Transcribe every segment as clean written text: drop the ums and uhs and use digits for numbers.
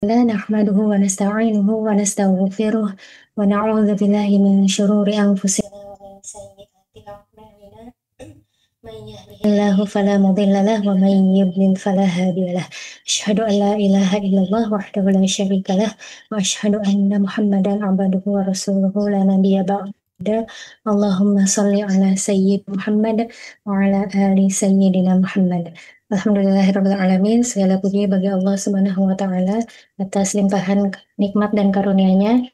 لا نحمده ونستعينه ونستغفره ونعوذ بالله من شرور أنفسنا ومن سيئات أعمالنا من يهده الله فلا مضل له ومن يضلل فلا هادي له أشهد أن لا إله إلا الله وحده لا شريك له وأشهد أن محمدا عبده ورسوله لا نبي بعده اللهم صل على سيد محمد وعلى آل سيدنا محمد. Alhamdulillahirrahmanirrahim. Segala puji bagi Allah Subhanahu wa Ta'ala atas limpahan nikmat dan karunia-Nya.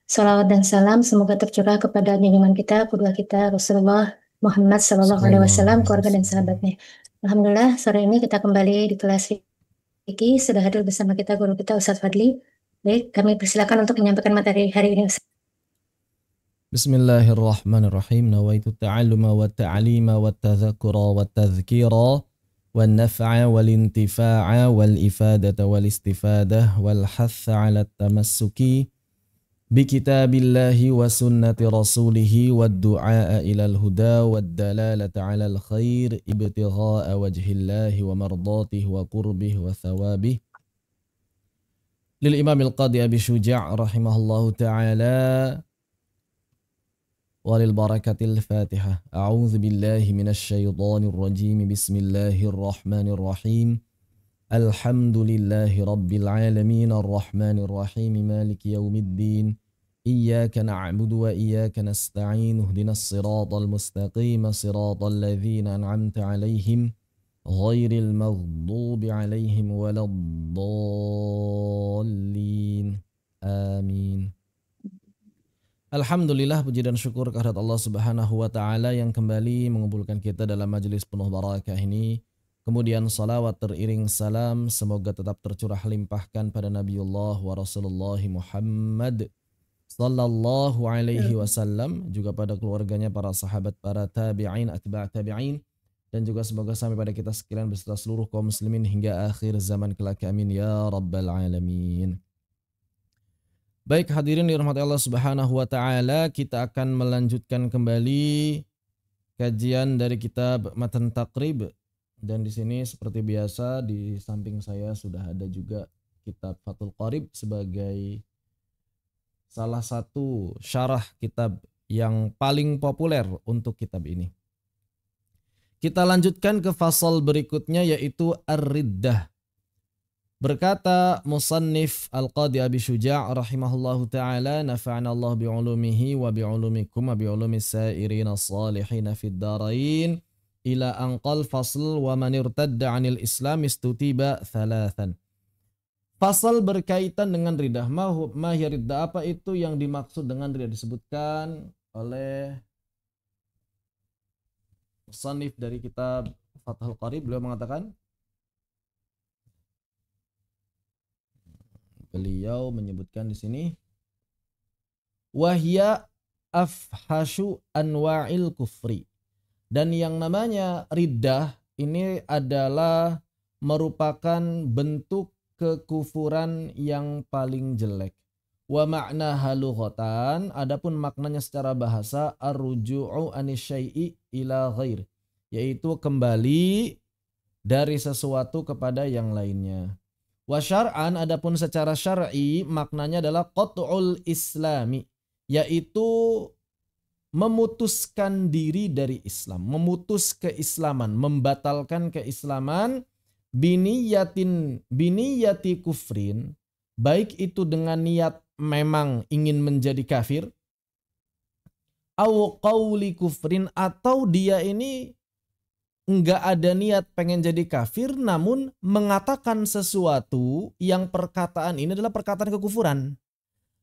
Salawat dan salam semoga tercurah kepada junjungan kita, kedua kita Rasulullah Muhammad Sallallahu Alaihi Wasallam, keluarga dan sahabatnya. Alhamdulillah, sore ini kita kembali di kelas fikih. Sudah hadir bersama kita guru kita Ustadz Fadli. Baik, kami persilakan untuk menyampaikan materi hari ini. Bismillahirrahmanirrahim. Nawaitu ta'alluma wa ta'alima wa tadhakura wa tadhkira wa naf'a wal intifa'a wal ifadata wal istifadah wal hatha ala tamassuki bi kitabillahi wa sunnati rasulihi wa du'a ilal huda wa dalalata ala al khair ibtigha'a wajhillahi wa mardatihi wa qurbihi wa thawabih. Lil Imam Al-Qadi Abi Syuja' rahimahullahu ta'ala وللبركة الفاتحة. أعوذ بالله من الشيطان الرجيم. بسم الله الرحمن الرحيم. الحمد لله رب العالمين الرحمن الرحيم مالك يوم الدين. إياك نعبد وإياك نستعين. اهدنا الصراط المستقيم صراط الذين أنعمت عليهم غير المغضوب عليهم ولا الضالين. آمين. Alhamdulillah, puji dan syukur kehadirat Allah Subhanahu wa Ta'ala yang kembali mengumpulkan kita dalam majelis penuh barakah ini. Kemudian salawat teriring salam semoga tetap tercurah limpahkan pada Nabiullah wa Rasulullah Muhammad sallallahu alaihi wasallam, juga pada keluarganya, para sahabat, para tabi'in, atba' tabi'in, dan juga semoga sampai pada kita sekalian beserta seluruh kaum muslimin hingga akhir zaman kelak. Amin ya rabbal alamin. Baik hadirin dirahmati Allah Subhanahu wa Ta'ala, kita akan melanjutkan kembali kajian dari kitab Matan Taqrib, dan di sini seperti biasa di samping saya sudah ada juga kitab Fathul Qarib sebagai salah satu syarah kitab yang paling populer untuk kitab ini. Kita lanjutkan ke fasal berikutnya, yaitu Ar-Riddah. Berkata musannif Al-Qadi Abi Syuja' rahimahullahu ta'ala, nafa'ana Allah bi'ulumihi wa bi'ulumikum wa bi'ulumis sairina salihina fid darain ila anqal fasl wa man irtadda 'anil islam istutiba thalathan. Fasal berkaitan dengan riddah. Ma hiya riddah, apa itu yang dimaksud dengan riddah? Disebutkan oleh musannif dari kitab Fathul Qarib. Beliau mengatakan, beliau menyebutkan di sini, wahya afhashu anwa'il kufri, dan yang namanya riddah ini adalah merupakan bentuk kekufuran yang paling jelek. Wa makna halughatan, adapun maknanya secara bahasa, ar-ruju'u anisyai'i ila ghair, yaitu kembali dari sesuatu kepada yang lainnya. Wa syar'an, adapun secara syar'i maknanya adalah qat'ul islami, yaitu memutuskan diri dari Islam, memutus keislaman, membatalkan keislaman, biniyati kufrin, baik itu dengan niat memang ingin menjadi kafir, au qauli kufrin, atau dia ini enggak ada niat pengen jadi kafir, namun mengatakan sesuatu yang perkataan ini adalah perkataan kekufuran.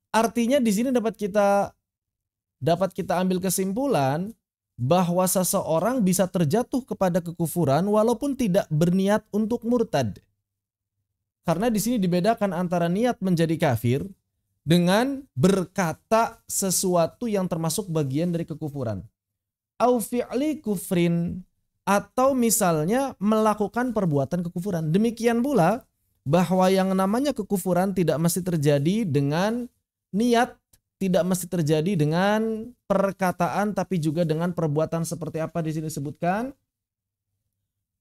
Artinya di sini dapat kita ambil kesimpulan bahwa seseorang bisa terjatuh kepada kekufuran walaupun tidak berniat untuk murtad. Karena di sini dibedakan antara niat menjadi kafir dengan berkata sesuatu yang termasuk bagian dari kekufuran. Au fi'li kufrin, atau misalnya melakukan perbuatan kekufuran. Demikian pula bahwa yang namanya kekufuran tidak mesti terjadi dengan niat, tidak mesti terjadi dengan perkataan, tapi juga dengan perbuatan. Seperti apa di sini disebutkan?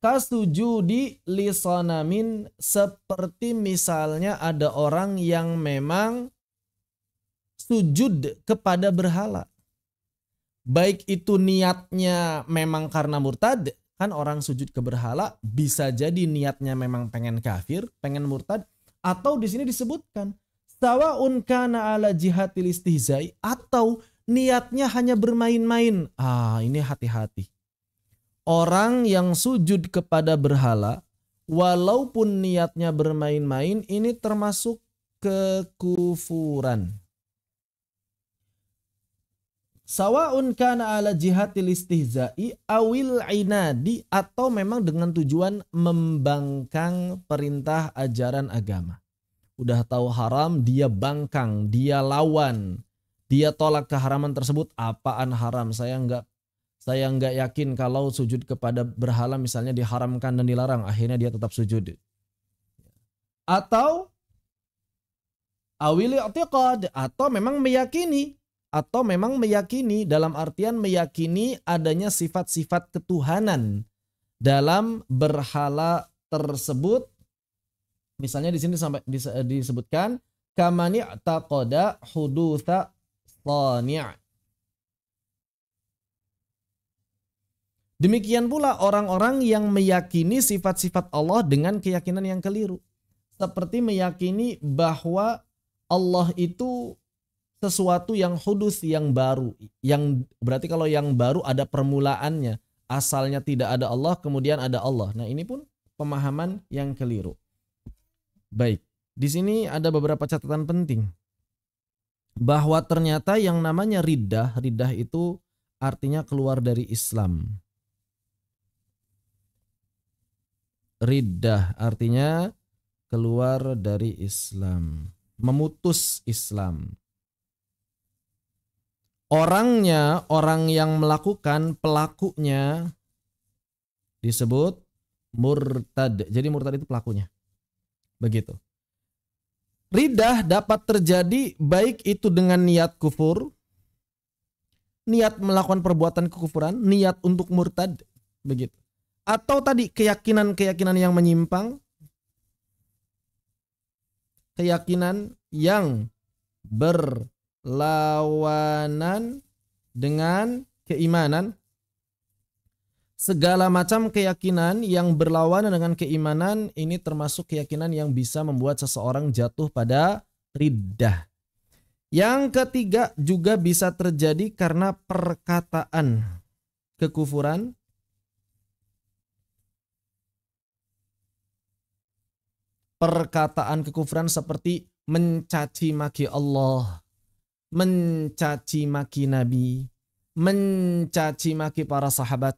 Kasujudi lisanamin, seperti misalnya ada orang yang memang sujud kepada berhala. Baik itu niatnya memang karena murtad, kan orang sujud ke berhala bisa jadi niatnya memang pengen kafir, pengen murtad, atau di sini disebutkan sawaun kana ala jihatil istihzai, atau niatnya hanya bermain-main. Ini hati-hati. Orang yang sujud kepada berhala, walaupun niatnya bermain-main, ini termasuk kekufuran. Sawaun kana ala jihatil istihza'i awil inadi, atau memang dengan tujuan membangkang perintah ajaran agama. Udah tahu haram, dia bangkang, dia lawan, dia tolak keharaman tersebut. Apaan haram? Saya nggak yakin kalau sujud kepada berhala misalnya diharamkan dan dilarang, akhirnya dia tetap sujud. Atau awil i'tiqad, atau memang meyakini dalam artian meyakini adanya sifat-sifat ketuhanan dalam berhala tersebut. Misalnya di sini sampai disebutkan kamani taqada hudutsa thani'. Demikian pula orang-orang yang meyakini sifat-sifat Allah dengan keyakinan yang keliru. Seperti meyakini bahwa Allah itu sesuatu yang hudus, yang baru. Yang berarti kalau yang baru ada permulaannya. Asalnya tidak ada Allah, kemudian ada Allah. Nah, ini pun pemahaman yang keliru. Baik, di sini ada beberapa catatan penting. Bahwa ternyata yang namanya riddah itu artinya keluar dari Islam. Riddah artinya keluar dari Islam, memutus Islam. Orangnya, orang yang melakukan, pelakunya disebut murtad. Jadi murtad itu pelakunya. Begitu. Riddah dapat terjadi baik itu dengan niat kufur, niat melakukan perbuatan kekufuran, niat untuk murtad, begitu. Atau tadi keyakinan-keyakinan yang menyimpang, keyakinan yang berlawanan dengan keimanan. Segala macam keyakinan yang berlawanan dengan keimanan ini termasuk keyakinan yang bisa membuat seseorang jatuh pada riddah. Yang ketiga juga bisa terjadi karena perkataan kekufuran. Perkataan kekufuran seperti mencaci maki Allah, mencaci maki Nabi, mencaci maki para sahabat,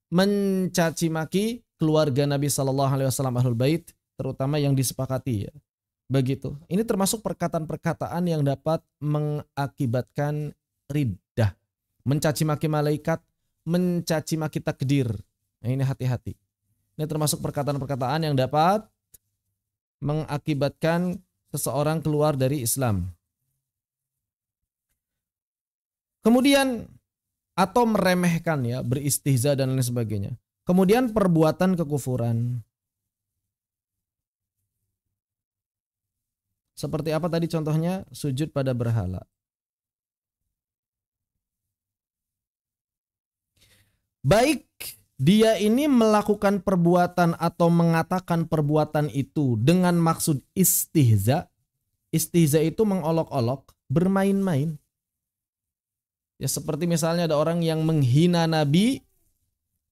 mencaci maki keluarga Nabi SAW Ahlul Bait, terutama yang disepakati ya. Begitu. Ini termasuk perkataan-perkataan yang dapat mengakibatkan riddah. Mencaci maki malaikat, mencaci maki takdir. Nah, ini hati-hati. Ini termasuk perkataan-perkataan yang dapat mengakibatkan seseorang keluar dari Islam. Kemudian atau meremehkan ya, beristihza dan lain sebagainya. Kemudian perbuatan kekufuran. Seperti apa tadi contohnya? Sujud pada berhala. Baik dia ini melakukan perbuatan atau mengatakan perbuatan itu dengan maksud istihza. Istihza itu mengolok-olok, bermain-main. Ya seperti misalnya ada orang yang menghina Nabi,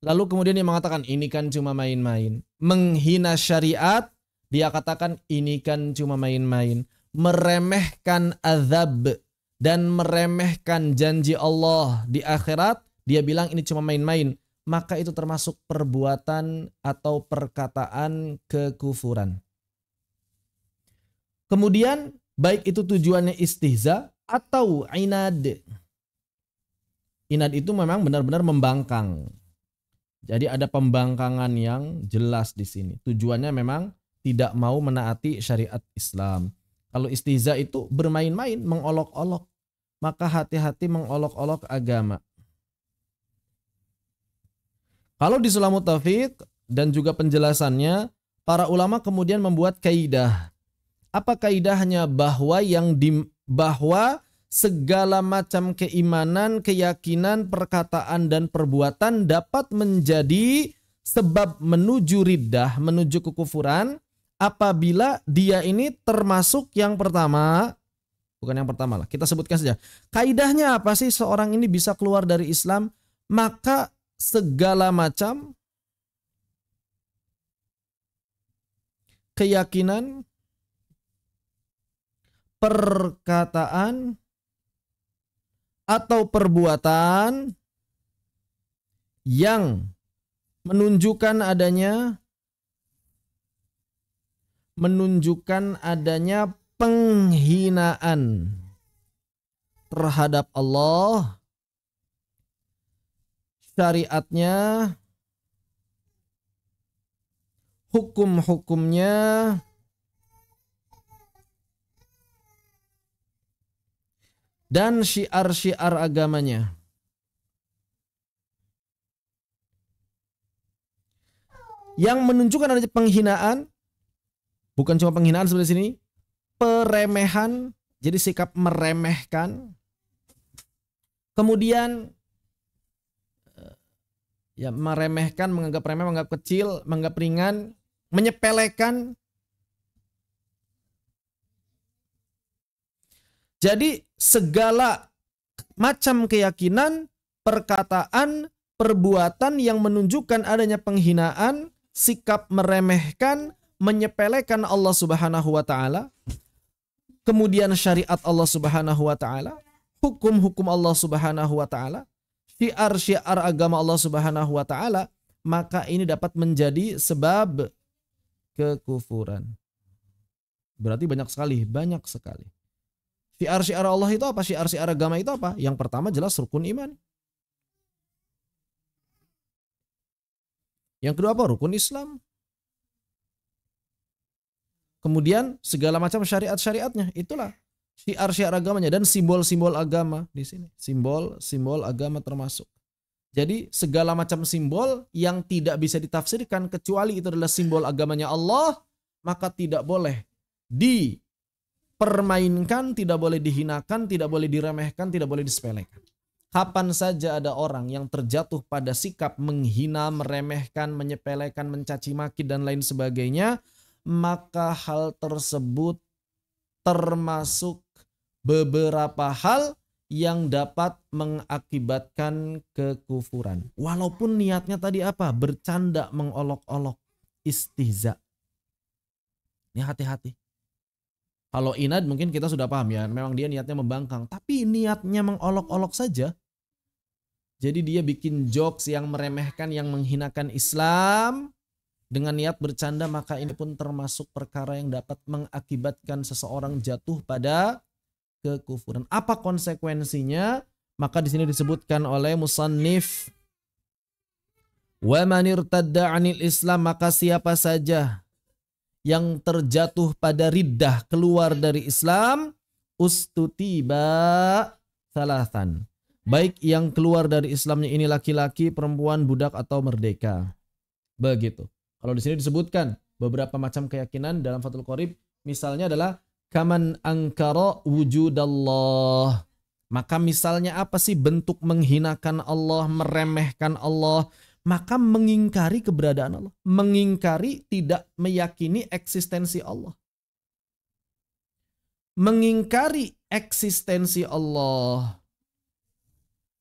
lalu kemudian dia mengatakan ini kan cuma main-main. Menghina syariat, dia katakan ini kan cuma main-main. Meremehkan azab dan meremehkan janji Allah di akhirat, dia bilang ini cuma main-main. Maka itu termasuk perbuatan atau perkataan kekufuran. Kemudian baik itu tujuannya istihza atau inad. Inad itu memang benar-benar membangkang. Jadi ada pembangkangan yang jelas di sini. Tujuannya memang tidak mau menaati syariat Islam. Kalau istihza itu bermain-main, mengolok-olok. Maka hati-hati mengolok-olok agama. Kalau di Sulamut Taufik dan juga penjelasannya, para ulama kemudian membuat kaidah. Apa kaidahnya? Bahwa segala macam keimanan, keyakinan, perkataan dan perbuatan dapat menjadi sebab menuju riddah, menuju kekufuran apabila dia ini termasuk yang pertama. Bukan yang pertama lah, kita sebutkan saja. Kaidahnya apa sih seorang ini bisa keluar dari Islam? Maka segala macam keyakinan, perkataan, atau perbuatan yang menunjukkan adanya penghinaan terhadap Allah, syariatnya, hukum-hukumnya, dan syiar-syiar agamanya. Yang menunjukkan adanya penghinaan, bukan cuma penghinaan seperti sini, peremehan, jadi sikap meremehkan. Kemudian ya meremehkan, menganggap remeh, menganggap kecil, menganggap ringan, menyepelekan. Jadi segala macam keyakinan, perkataan, perbuatan yang menunjukkan adanya penghinaan, sikap meremehkan, menyepelekan Allah Subhanahu wa taala, kemudian syariat Allah Subhanahu wa taala, hukum-hukum Allah Subhanahu wa taala, syiar-syiar agama Allah Subhanahu wa taala, maka ini dapat menjadi sebab kekufuran. Berarti banyak sekali. Syiar-syiar Allah itu apa? Syiar-syiar agama itu apa? Yang pertama jelas rukun iman. Yang kedua apa? Rukun Islam. Kemudian segala macam syariat-syariatnya, itulah syiar-syiar agamanya dan simbol-simbol agama di sini. Simbol-simbol agama termasuk. Jadi segala macam simbol yang tidak bisa ditafsirkan kecuali itu adalah simbol agamanya Allah, maka tidak boleh dipermainkan, tidak boleh dihinakan, tidak boleh diremehkan, tidak boleh disepelekan. Kapan saja ada orang yang terjatuh pada sikap menghina, meremehkan, menyepelekan, mencaci maki dan lain sebagainya, maka hal tersebut termasuk beberapa hal yang dapat mengakibatkan kekufuran. Walaupun niatnya tadi apa? Bercanda, mengolok-olok, istihza. Ini hati-hati. Kalau inad mungkin kita sudah paham ya, memang dia niatnya membangkang. Tapi niatnya mengolok-olok saja. Jadi dia bikin jokes yang meremehkan, yang menghinakan Islam dengan niat bercanda, maka ini pun termasuk perkara yang dapat mengakibatkan seseorang jatuh pada kekufuran. Apa konsekuensinya? Maka di sini disebutkan oleh musannif, wa man irtadda 'anil Islam, maka siapa saja yang terjatuh pada riddah, keluar dari Islam, ustutiba salasan. Baik yang keluar dari Islamnya ini laki-laki, perempuan, budak atau merdeka. Begitu. Kalau di sini disebutkan beberapa macam keyakinan dalam Fathul Qorib, misalnya adalah kaman angkara wujudallah. Maka misalnya apa sih bentuk menghinakan Allah, meremehkan Allah? Maka mengingkari keberadaan Allah, mengingkari, tidak meyakini eksistensi Allah. Mengingkari eksistensi Allah,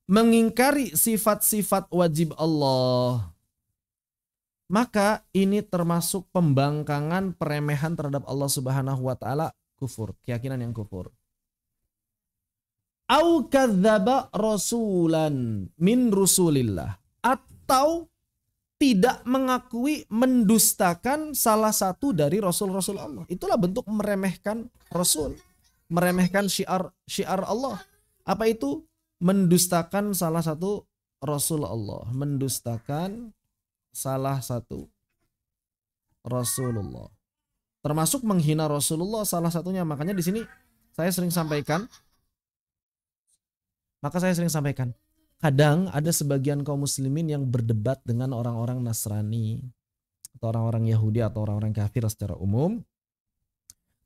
mengingkari sifat-sifat wajib Allah. Maka ini termasuk pembangkangan, peremehan terhadap Allah Subhanahu wa taala, kufur, keyakinan yang kufur. Au kadzdzaba rasulan min rusulillah, atau tidak mengakui, mendustakan salah satu dari rasul-rasul Allah. Itulah bentuk meremehkan rasul, meremehkan syiar Allah. Apa itu? Mendustakan salah satu rasul Allah, mendustakan salah satu Rasulullah, termasuk menghina Rasulullah salah satunya. Makanya di sini saya sering sampaikan, kadang ada sebagian kaum muslimin yang berdebat dengan orang-orang Nasrani. atau orang-orang Yahudi atau orang-orang kafir secara umum.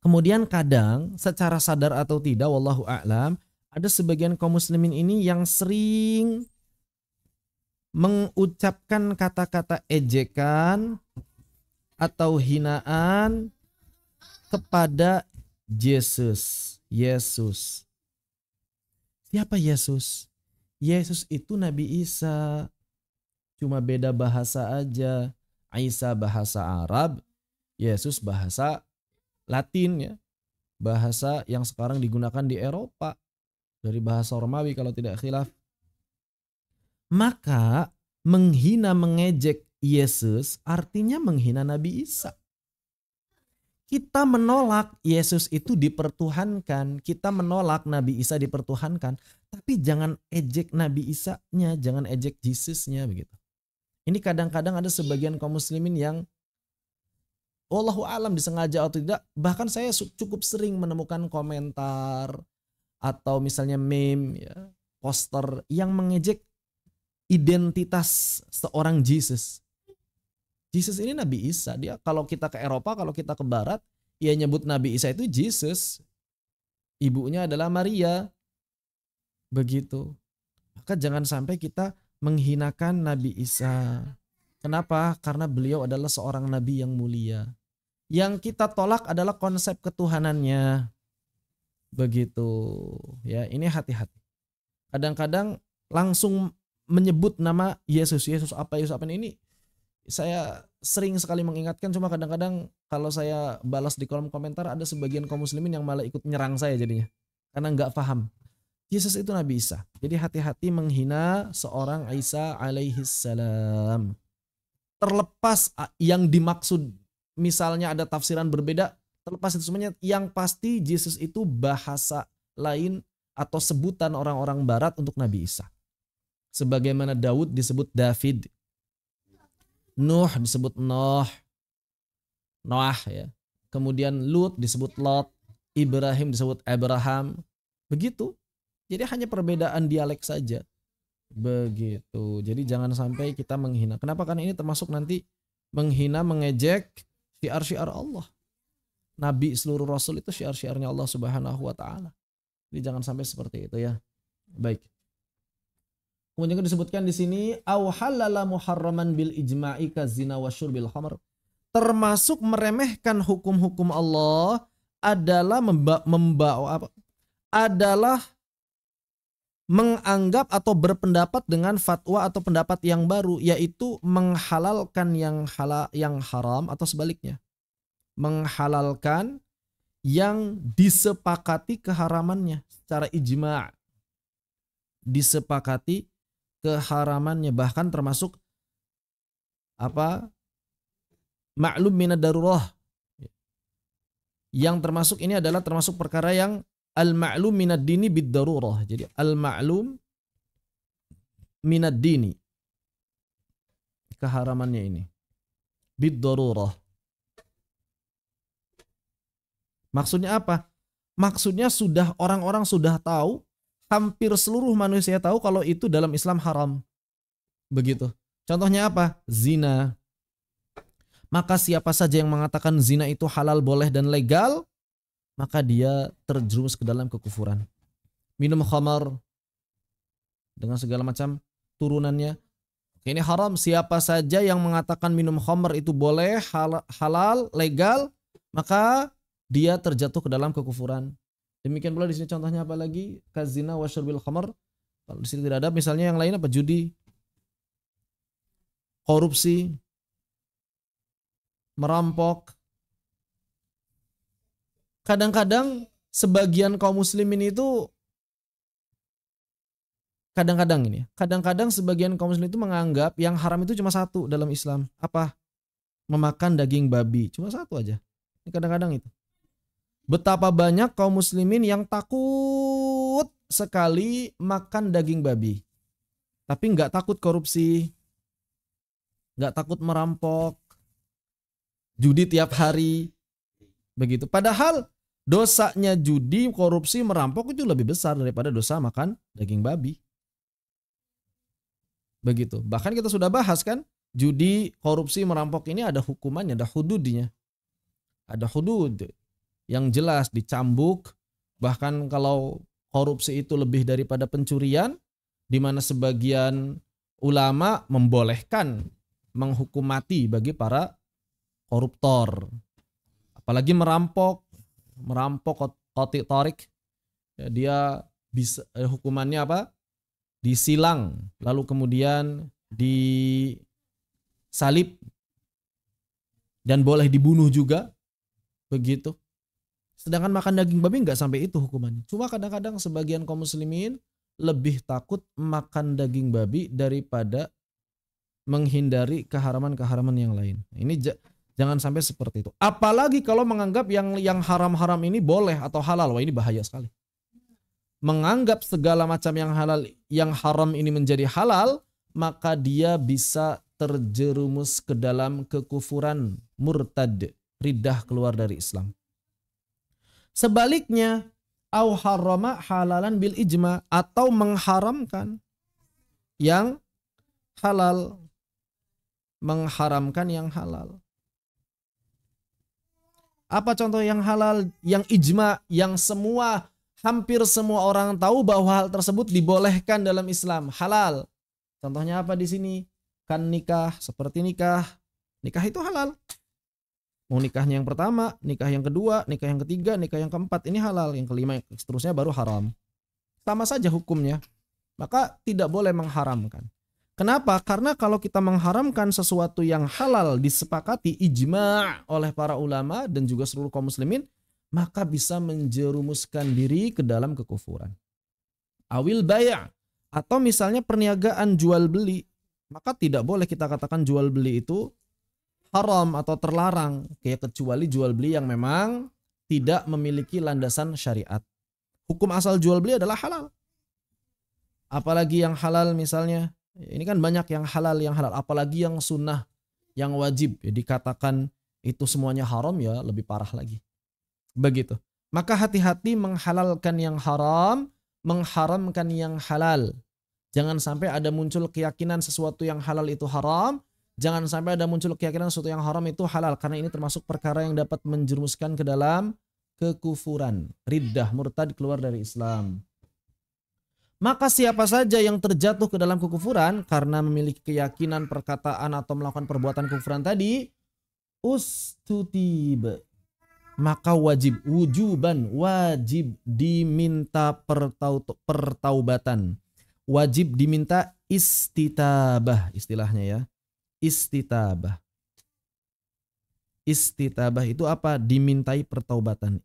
Kemudian kadang secara sadar atau tidak, wallahu a'lam, ada sebagian kaum muslimin ini yang sering mengucapkan kata-kata ejekan atau hinaan kepada Yesus. Siapa Yesus? Yesus itu Nabi Isa. Cuma beda bahasa aja. Isa bahasa Arab, Yesus bahasa Latin ya. Bahasa yang sekarang digunakan di Eropa. Dari bahasa Romawi kalau tidak khilaf. Maka menghina, mengejek Yesus artinya menghina Nabi Isa. Kita menolak Yesus itu dipertuhankan. Kita menolak Nabi Isa dipertuhankan. Tapi jangan ejek Nabi Isa-nya, jangan ejek Yesusnya begitu. Ini kadang-kadang ada sebagian kaum muslimin yang wallahu alam disengaja atau tidak, bahkan saya cukup sering menemukan komentar atau misalnya meme ya, poster yang mengejek identitas seorang Yesus. Yesus ini Nabi Isa. Dia kalau kita ke Eropa, kalau kita ke Barat, ia nyebut Nabi Isa itu Yesus. Ibunya adalah Maria. Begitu. Maka jangan sampai kita menghinakan Nabi Isa. Kenapa? Karena beliau adalah seorang nabi yang mulia. Yang kita tolak adalah konsep ketuhanannya. Begitu. Ya, ini hati-hati. Kadang-kadang langsung menyebut nama Yesus. Yesus apa ini? Saya sering sekali mengingatkan, cuma kadang-kadang kalau saya balas di kolom komentar ada sebagian kaum muslimin yang malah ikut nyerang saya jadinya. Karena nggak paham. Yesus itu Nabi Isa. Jadi hati-hati menghina seorang Isa alaihissalam. Terlepas yang dimaksud, misalnya ada tafsiran berbeda, terlepas itu semuanya, yang pasti Yesus itu bahasa lain atau sebutan orang-orang barat untuk Nabi Isa. Sebagaimana Daud disebut David, Nuh disebut Noah ya. Kemudian Lut disebut Lot, Ibrahim disebut Abraham. Begitu. Jadi hanya perbedaan dialek saja. Begitu. Jadi jangan sampai kita menghina. Kenapa? Karena ini termasuk nanti menghina, mengejek syiar-syiar Allah. Nabi, seluruh rasul itu syiar-syiarnya Allah Subhanahu wa taala. Jadi jangan sampai seperti itu ya. Baik. Kemudian disebutkan di sini au halala muharraman bil ijma'i kazina wa syurbil khamr. Termasuk meremehkan hukum-hukum Allah adalah adalah menganggap atau berpendapat dengan fatwa atau pendapat yang baru, yaitu menghalalkan yang haram atau sebaliknya. Menghalalkan yang disepakati keharamannya secara ijma'. Disepakati keharamannya, bahkan termasuk maklum minad darurah. Yang termasuk ini adalah termasuk perkara yang al-ma'lum minad dini bid darurah. Jadi al-ma'lum minad dini, keharamannya ini bid darurah. Maksudnya apa? Maksudnya orang-orang sudah tahu, hampir seluruh manusia tahu kalau itu dalam Islam haram. Begitu. Contohnya apa? Zina. Maka siapa saja yang mengatakan zina itu halal, boleh dan legal, maka dia terjerumus ke dalam kekufuran. Minum khamar dengan segala macam turunannya, ini haram. Siapa saja yang mengatakan minum khamar itu boleh, halal, legal, maka dia terjatuh ke dalam kekufuran. Demikian pula di sini contohnya apa lagi? Kazina wa syurbil khamar. Kalau di sini tidak ada, misalnya yang lain apa? Judi, korupsi, merampok. Kadang-kadang sebagian kaum muslimin itu kadang-kadang sebagian kaum muslimin itu menganggap yang haram itu cuma satu dalam Islam. Apa? Memakan daging babi. Cuma satu aja. Ini kadang-kadang itu. Betapa banyak kaum muslimin yang takut sekali makan daging babi. Tapi nggak takut korupsi. Nggak takut merampok. Judi tiap hari. Begitu. Padahal dosanya judi, korupsi, merampok itu lebih besar daripada dosa makan daging babi. Begitu. Bahkan kita sudah bahas kan. Judi, korupsi, merampok ini ada hukumannya, ada hududnya. Ada hudud yang jelas dicambuk. Bahkan kalau korupsi itu lebih daripada pencurian, di mana sebagian ulama membolehkan menghukum mati bagi para koruptor. Apalagi merampok qati tarik, ya, dia bisa hukumannya apa? Disilang, lalu kemudian disalib dan boleh dibunuh juga, begitu. Sedangkan makan daging babi nggak sampai itu hukumannya. Cuma kadang-kadang sebagian kaum muslimin lebih takut makan daging babi daripada menghindari keharaman-keharaman yang lain. Ini jangan sampai seperti itu. Apalagi kalau menganggap yang haram-haram ini boleh atau halal. Wah, ini bahaya sekali. Menganggap segala macam yang halal, yang haram ini menjadi halal, maka dia bisa terjerumus ke dalam kekufuran, murtad, riddah, keluar dari Islam. Sebaliknya, au harrama halalan bil ijma, atau mengharamkan yang halal, mengharamkan yang halal. Apa contoh yang halal, yang ijma, yang hampir semua orang tahu bahwa hal tersebut dibolehkan dalam Islam, halal. Contohnya apa di sini? Kan nikah, seperti nikah. Nikah itu halal. Mau nikahnya yang pertama, nikah yang kedua, nikah yang ketiga, nikah yang keempat, ini halal. Yang kelima, seterusnya baru haram. Sama saja hukumnya. Maka tidak boleh mengharamkan. Kenapa? Karena kalau kita mengharamkan sesuatu yang halal disepakati ijma' oleh para ulama dan juga seluruh kaum muslimin, maka bisa menjerumuskan diri ke dalam kekufuran. Awil bay', atau misalnya perniagaan jual beli, maka tidak boleh kita katakan jual beli itu haram atau terlarang, kayak kecuali jual beli yang memang tidak memiliki landasan syariat. Hukum asal jual beli adalah halal. Apalagi yang halal misalnya, ini kan banyak yang halal, apalagi yang sunnah, yang wajib, ya dikatakan itu semuanya haram, ya lebih parah lagi. Begitu. Maka hati-hati menghalalkan yang haram, mengharamkan yang halal. Jangan sampai ada muncul keyakinan sesuatu yang halal itu haram, jangan sampai ada muncul keyakinan sesuatu yang haram itu halal, karena ini termasuk perkara yang dapat menjerumuskan ke dalam kekufuran, riddah, murtad, keluar dari Islam. Maka siapa saja yang terjatuh ke dalam kekufuran karena memiliki keyakinan, perkataan, atau melakukan perbuatan kekufuran tadi, ustutib, maka wujuban, wajib diminta pertaubatan. Wajib diminta istitabah, istilahnya ya. Istitabah. Istitabah itu apa? Dimintai pertaubatan.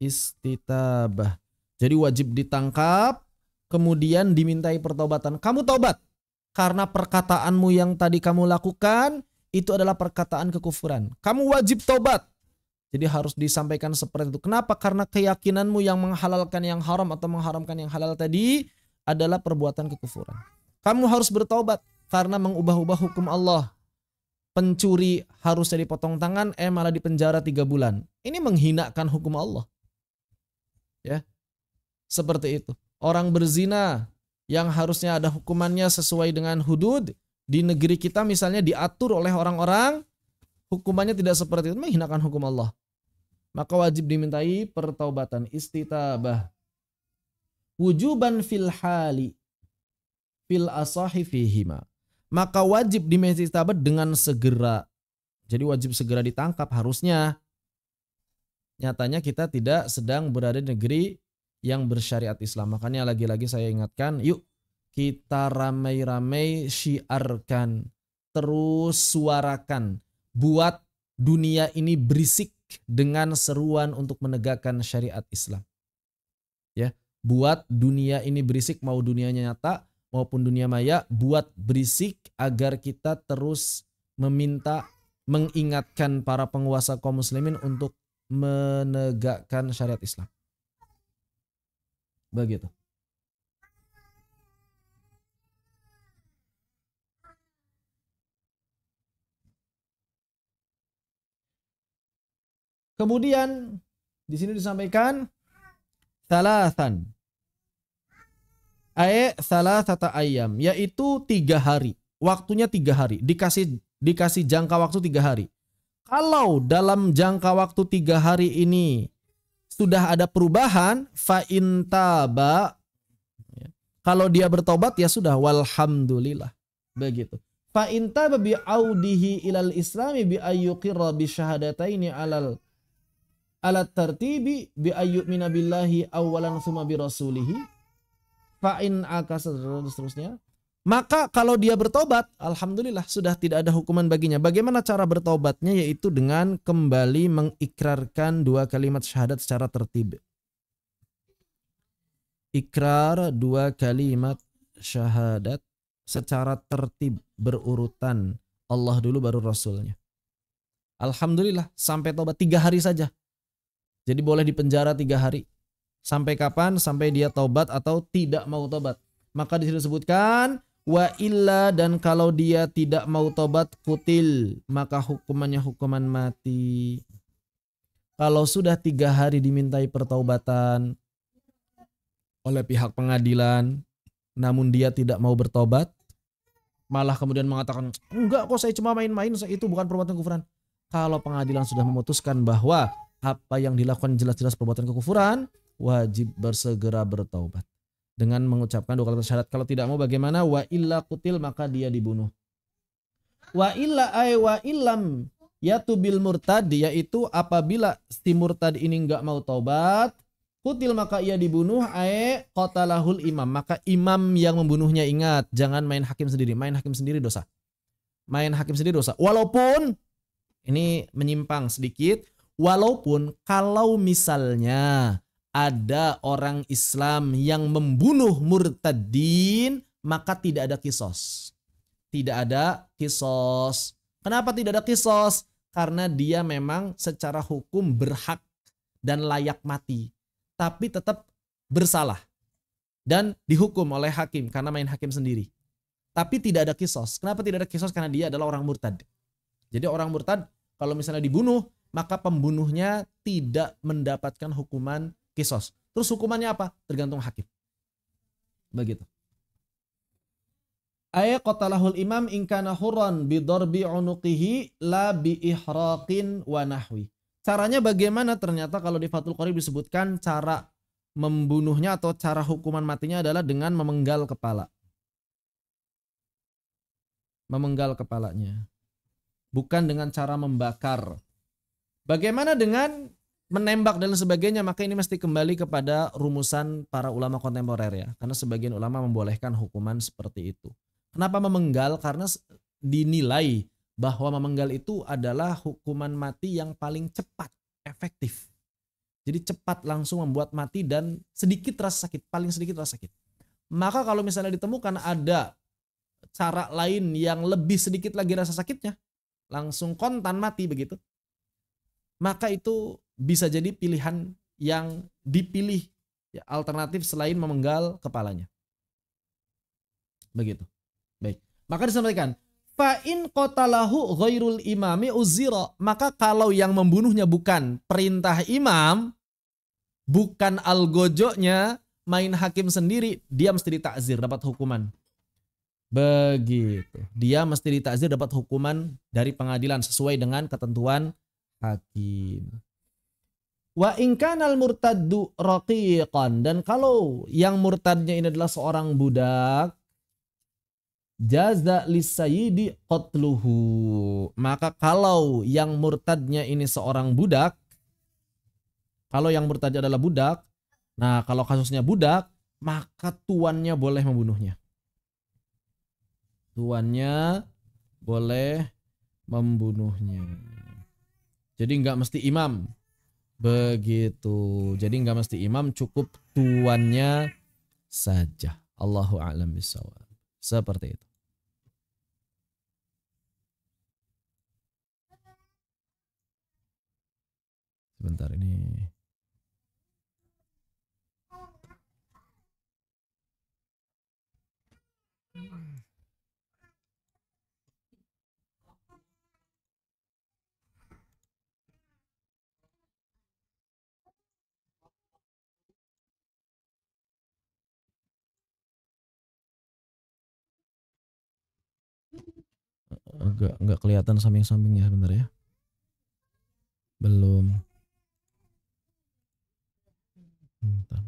Istitabah. Jadi wajib ditangkap, kemudian dimintai pertaubatan. Kamu taubat karena perkataanmu yang tadi kamu lakukan itu adalah perkataan kekufuran. Kamu wajib taubat. Jadi harus disampaikan seperti itu. Kenapa? Karena keyakinanmu yang menghalalkan yang haram atau mengharamkan yang halal tadi adalah perbuatan kekufuran. Kamu harus bertaubat karena mengubah-ubah hukum Allah. Pencuri harusnya dipotong tangan, malah dipenjara 3 bulan. Ini menghinakan hukum Allah. Ya, seperti itu. Orang berzina yang harusnya ada hukumannya sesuai dengan hudud, di negeri kita misalnya diatur oleh orang-orang, hukumannya tidak seperti itu, menghinakan hukum Allah. Maka wajib dimintai pertaubatan, istitabah. Wujuban fil hali, fil asahi fihima. Maka wajib dimintai istitabah dengan segera. Jadi wajib segera ditangkap harusnya. Nyatanya kita tidak sedang berada di negeri yang bersyariat Islam. Makanya lagi-lagi saya ingatkan, yuk kita ramai-ramai syiarkan, terus suarakan, buat dunia ini berisik dengan seruan untuk menegakkan syariat Islam. Ya, buat dunia ini berisik, mau dunianya nyata maupun dunia maya, buat berisik agar kita terus meminta, mengingatkan para penguasa kaum muslimin untuk menegakkan syariat Islam. Begitu. Kemudian di sini disampaikan salasan. salah tata ayam, yaitu 3 hari. Waktunya 3 hari. Dikasih jangka waktu 3 hari. Kalau dalam jangka waktu 3 hari ini sudah ada perubahan, fa intaba, kalau dia bertobat ya sudah, walhamdulillah. Begitu. Fa intaba bi audihi ilal islami bi ayyuqirra bi syahadataini alat tartibi bi ayyumina billahi awalan summa bi rasulihi fa in akasa seterusnya. Maka kalau dia bertobat, alhamdulillah sudah tidak ada hukuman baginya. Bagaimana cara bertobatnya? Yaitu dengan kembali mengikrarkan 2 kalimat syahadat secara tertib. Ikrar 2 kalimat syahadat secara tertib, berurutan. Allah dulu baru Rasulnya. Alhamdulillah sampai tobat 3 hari saja. Jadi boleh dipenjara 3 hari. Sampai kapan? Sampai dia tobat atau tidak mau tobat. Maka di sini disebutkan wa illa, dan kalau dia tidak mau tobat, kutil, maka hukumannya hukuman mati. Kalau sudah 3 hari dimintai pertaubatan oleh pihak pengadilan, namun dia tidak mau bertobat, malah kemudian mengatakan, enggak kok, saya cuma main-main, itu bukan perbuatan kekufuran. Kalau pengadilan sudah memutuskan bahwa apa yang dilakukan jelas-jelas perbuatan kekufuran, wajib bersegera bertaubat dengan mengucapkan 2 kalimat syahadat. Kalau tidak mau bagaimana? Wa illa kutil, maka dia dibunuh. Wa illa ay wa illam yatubil murtad, yaitu apabila si murtad ini enggak mau taubat, kutil, maka ia dibunuh, ay qatalahul imam, maka imam yang membunuhnya. Ingat, jangan main hakim sendiri. Main hakim sendiri dosa. Main hakim sendiri dosa. Walaupun ini menyimpang sedikit, walaupun kalau misalnya ada orang Islam yang membunuh murtadin, maka tidak ada kisos. Tidak ada kisos. Kenapa tidak ada kisos? Karena dia memang secara hukum berhak dan layak mati, tapi tetap bersalah dan dihukum oleh hakim karena main hakim sendiri. Tapi tidak ada kisos. Kenapa tidak ada kisos? Karena dia adalah orang murtad. Jadi orang murtad kalau misalnya dibunuh, maka pembunuhnya tidak mendapatkan hukuman kisos. Terus hukumannya apa? Tergantung hakim. Begitu. Ayat qatalahul imam in kana hurran bi darbi unuqihi la bi ihraqin wa nahwi. Caranya bagaimana? Ternyata kalau di Fathul Qorib disebutkan cara membunuhnya atau cara hukuman matinya adalah dengan memenggal kepala. Memenggal kepalanya. Bukan dengan cara membakar. Bagaimana dengan menembak dan sebagainya? Maka ini mesti kembali kepada rumusan para ulama kontemporer ya. Karena sebagian ulama membolehkan hukuman seperti itu. Kenapa memenggal? Karena dinilai bahwa memenggal itu adalah hukuman mati yang paling cepat, efektif. Jadi cepat langsung membuat mati dan sedikit rasa sakit, paling sedikit rasa sakit. Maka kalau misalnya ditemukan ada cara lain yang lebih sedikit lagi rasa sakitnya, langsung kontan mati begitu, maka itu bisa jadi pilihan yang dipilih ya, alternatif selain memenggal kepalanya. Begitu. Baik. Maka disampaikan, fa in qatalahu ghairul imami uzira, maka kalau yang membunuhnya bukan perintah imam, bukan algojoknya, main hakim sendiri, dia mesti ditakzir, dapat hukuman. Begitu. Dia mesti ditakzir, dapat hukuman dari pengadilan sesuai dengan ketentuan hakim. Wa in kanal murtaddu raqiqan, dan kalau yang murtadnya ini adalah seorang budak, jaza lisayyidi qatluhu, maka kalau yang murtadnya ini seorang budak, kalau yang murtadnya adalah budak, nah kalau kasusnya budak, maka tuannya boleh membunuhnya. Tuannya boleh membunuhnya. Jadi nggak mesti imam. Begitu. Jadi nggak mesti imam, cukup tuannya saja. Allahu a'lam bishawab. Seperti itu. Sebentar ini. agak nggak kelihatan samping-sampingnya sebentar ya. Belum. Bentar.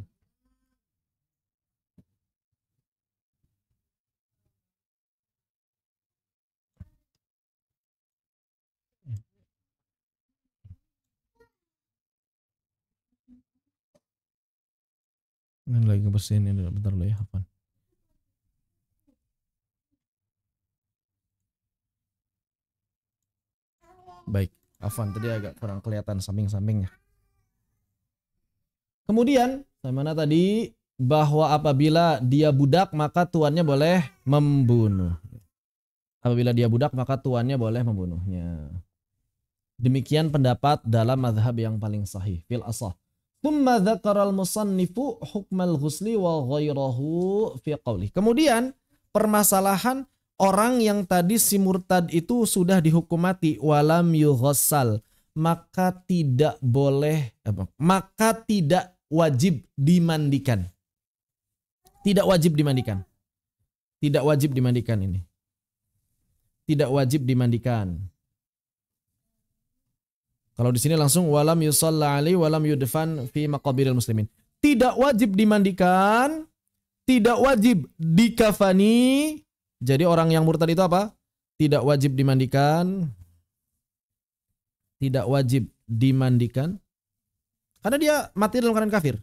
Ini lagi bersihin ini bentar dulu ya, Afan. Baik, Afan tadi agak kurang kelihatan samping-sampingnya. Kemudian, mana tadi bahwa apabila dia budak maka tuannya boleh membunuh. Apabila dia budak maka tuannya boleh membunuhnya. Demikian pendapat dalam mazhab yang paling sahih fil asah. Tsumma dzakara al-musannifu hukmal ghusli wa ghairahu fi qawli. Kemudian permasalahan orang yang tadi si murtad itu sudah dihukum mati walam yughassal, maka tidak boleh maka tidak wajib dimandikan. Tidak wajib dimandikan. Tidak wajib dimandikan ini. Tidak wajib dimandikan. Kalau di sini langsung walam yusalla alaihi walam yudfan fi maqabiril muslimin. Tidak wajib dimandikan, tidak wajib dikafani. Jadi orang yang murtad itu apa? Tidak wajib dimandikan. Tidak wajib dimandikan. Karena dia mati dalam keadaan kafir.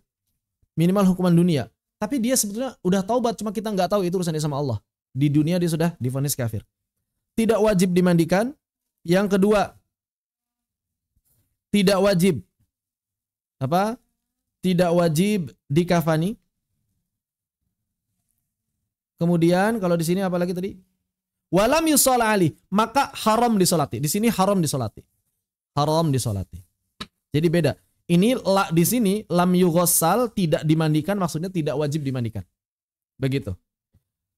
Minimal hukuman dunia. Tapi dia sebetulnya udah taubat, cuma kita nggak tahu itu urusannya sama Allah. Di dunia dia sudah divonis kafir. Tidak wajib dimandikan. Yang kedua, tidak wajib apa? Tidak wajib dikafani. Kemudian kalau di sini apa lagi tadi? Walam yusalla ali, maka haram disolati. Di sini haram disolati. Haram disolati. Jadi beda. Ini di sini lam yughassal, tidak dimandikan, maksudnya tidak wajib dimandikan. Begitu.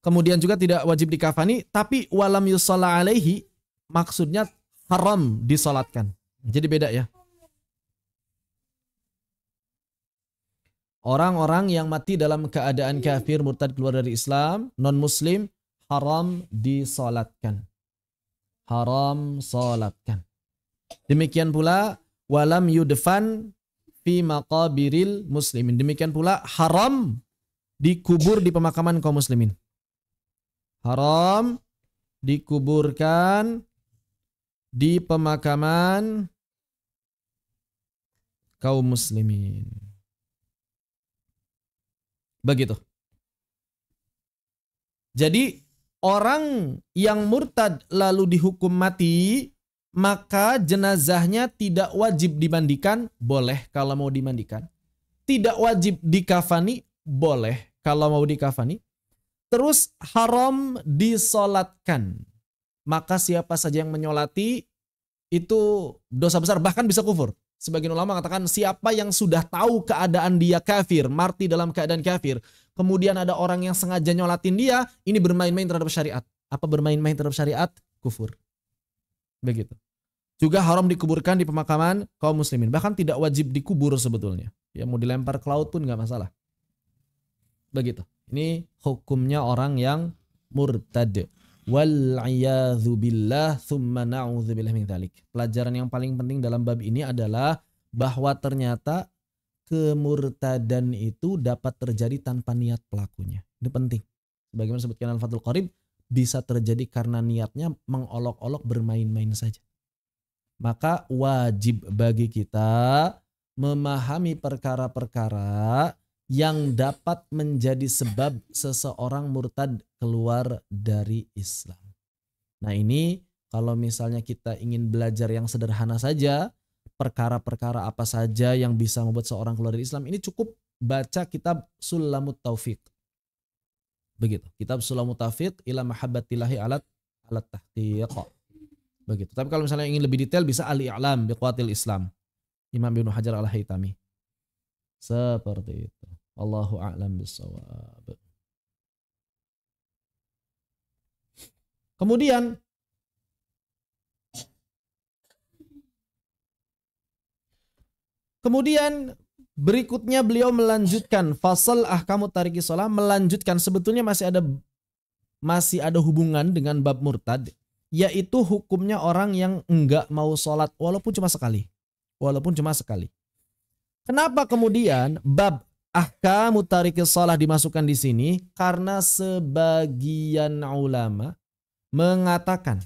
Kemudian juga tidak wajib dikafani, tapi walam yusalla alaihi maksudnya haram disolatkan. Jadi beda ya. Orang-orang yang mati dalam keadaan kafir, murtad, keluar dari Islam, non-muslim, haram disolatkan. Haram solatkan. Demikian pula walam yudfan fi maqabiril muslimin. Demikian pula haram dikubur di pemakaman kaum muslimin. Haram dikuburkan di pemakaman kaum muslimin. Begitu. Jadi orang yang murtad lalu dihukum mati, maka jenazahnya tidak wajib dimandikan, boleh kalau mau dimandikan. Tidak wajib dikafani, boleh kalau mau dikafani. Terus haram disolatkan. Maka siapa saja yang menyolati itu dosa besar, bahkan bisa kufur. Sebagian ulama mengatakan siapa yang sudah tahu keadaan dia kafir, mati dalam keadaan kafir, kemudian ada orang yang sengaja nyolatin dia, ini bermain-main terhadap syariat. Apa bermain-main terhadap syariat? Kufur. Begitu. Juga haram dikuburkan di pemakaman kaum muslimin. Bahkan tidak wajib dikubur sebetulnya. Ya mau dilempar ke laut pun nggak masalah. Begitu. Ini hukumnya orang yang murtad. Wal'iyadzu billah thumma na'udzubillah min dzalik. Pelajaran yang paling penting dalam bab ini adalah bahwa ternyata kemurtadan itu dapat terjadi tanpa niat pelakunya. Ini penting. Sebagaimana disebutkan Al-Fathul Qarib, bisa terjadi karena niatnya mengolok-olok bermain-main saja. Maka wajib bagi kita memahami perkara-perkara yang dapat menjadi sebab seseorang murtad keluar dari Islam. Nah ini kalau misalnya kita ingin belajar yang sederhana saja, perkara-perkara apa saja yang bisa membuat seorang keluar dari Islam, ini cukup baca kitab Sulamut Taufiq. Begitu, kitab Sulamut Taufiq ila mahabbatillahi alat tahqiq. Begitu. Tapi kalau misalnya ingin lebih detail bisa Al-I'lam biqawatil Islam, Imam Ibnu Hajar Al-Haytami. Seperti itu. Allahu a'lam bissawab. Kemudian berikutnya beliau melanjutkan fasal ahkamu tariki shalah, melanjutkan sebetulnya masih ada hubungan dengan bab murtad, yaitu hukumnya orang yang enggak mau sholat walaupun cuma sekali. Walaupun cuma sekali. Kenapa kemudian bab ahkamu tarikis shalah dimasukkan di sini? Karena sebagian ulama mengatakan.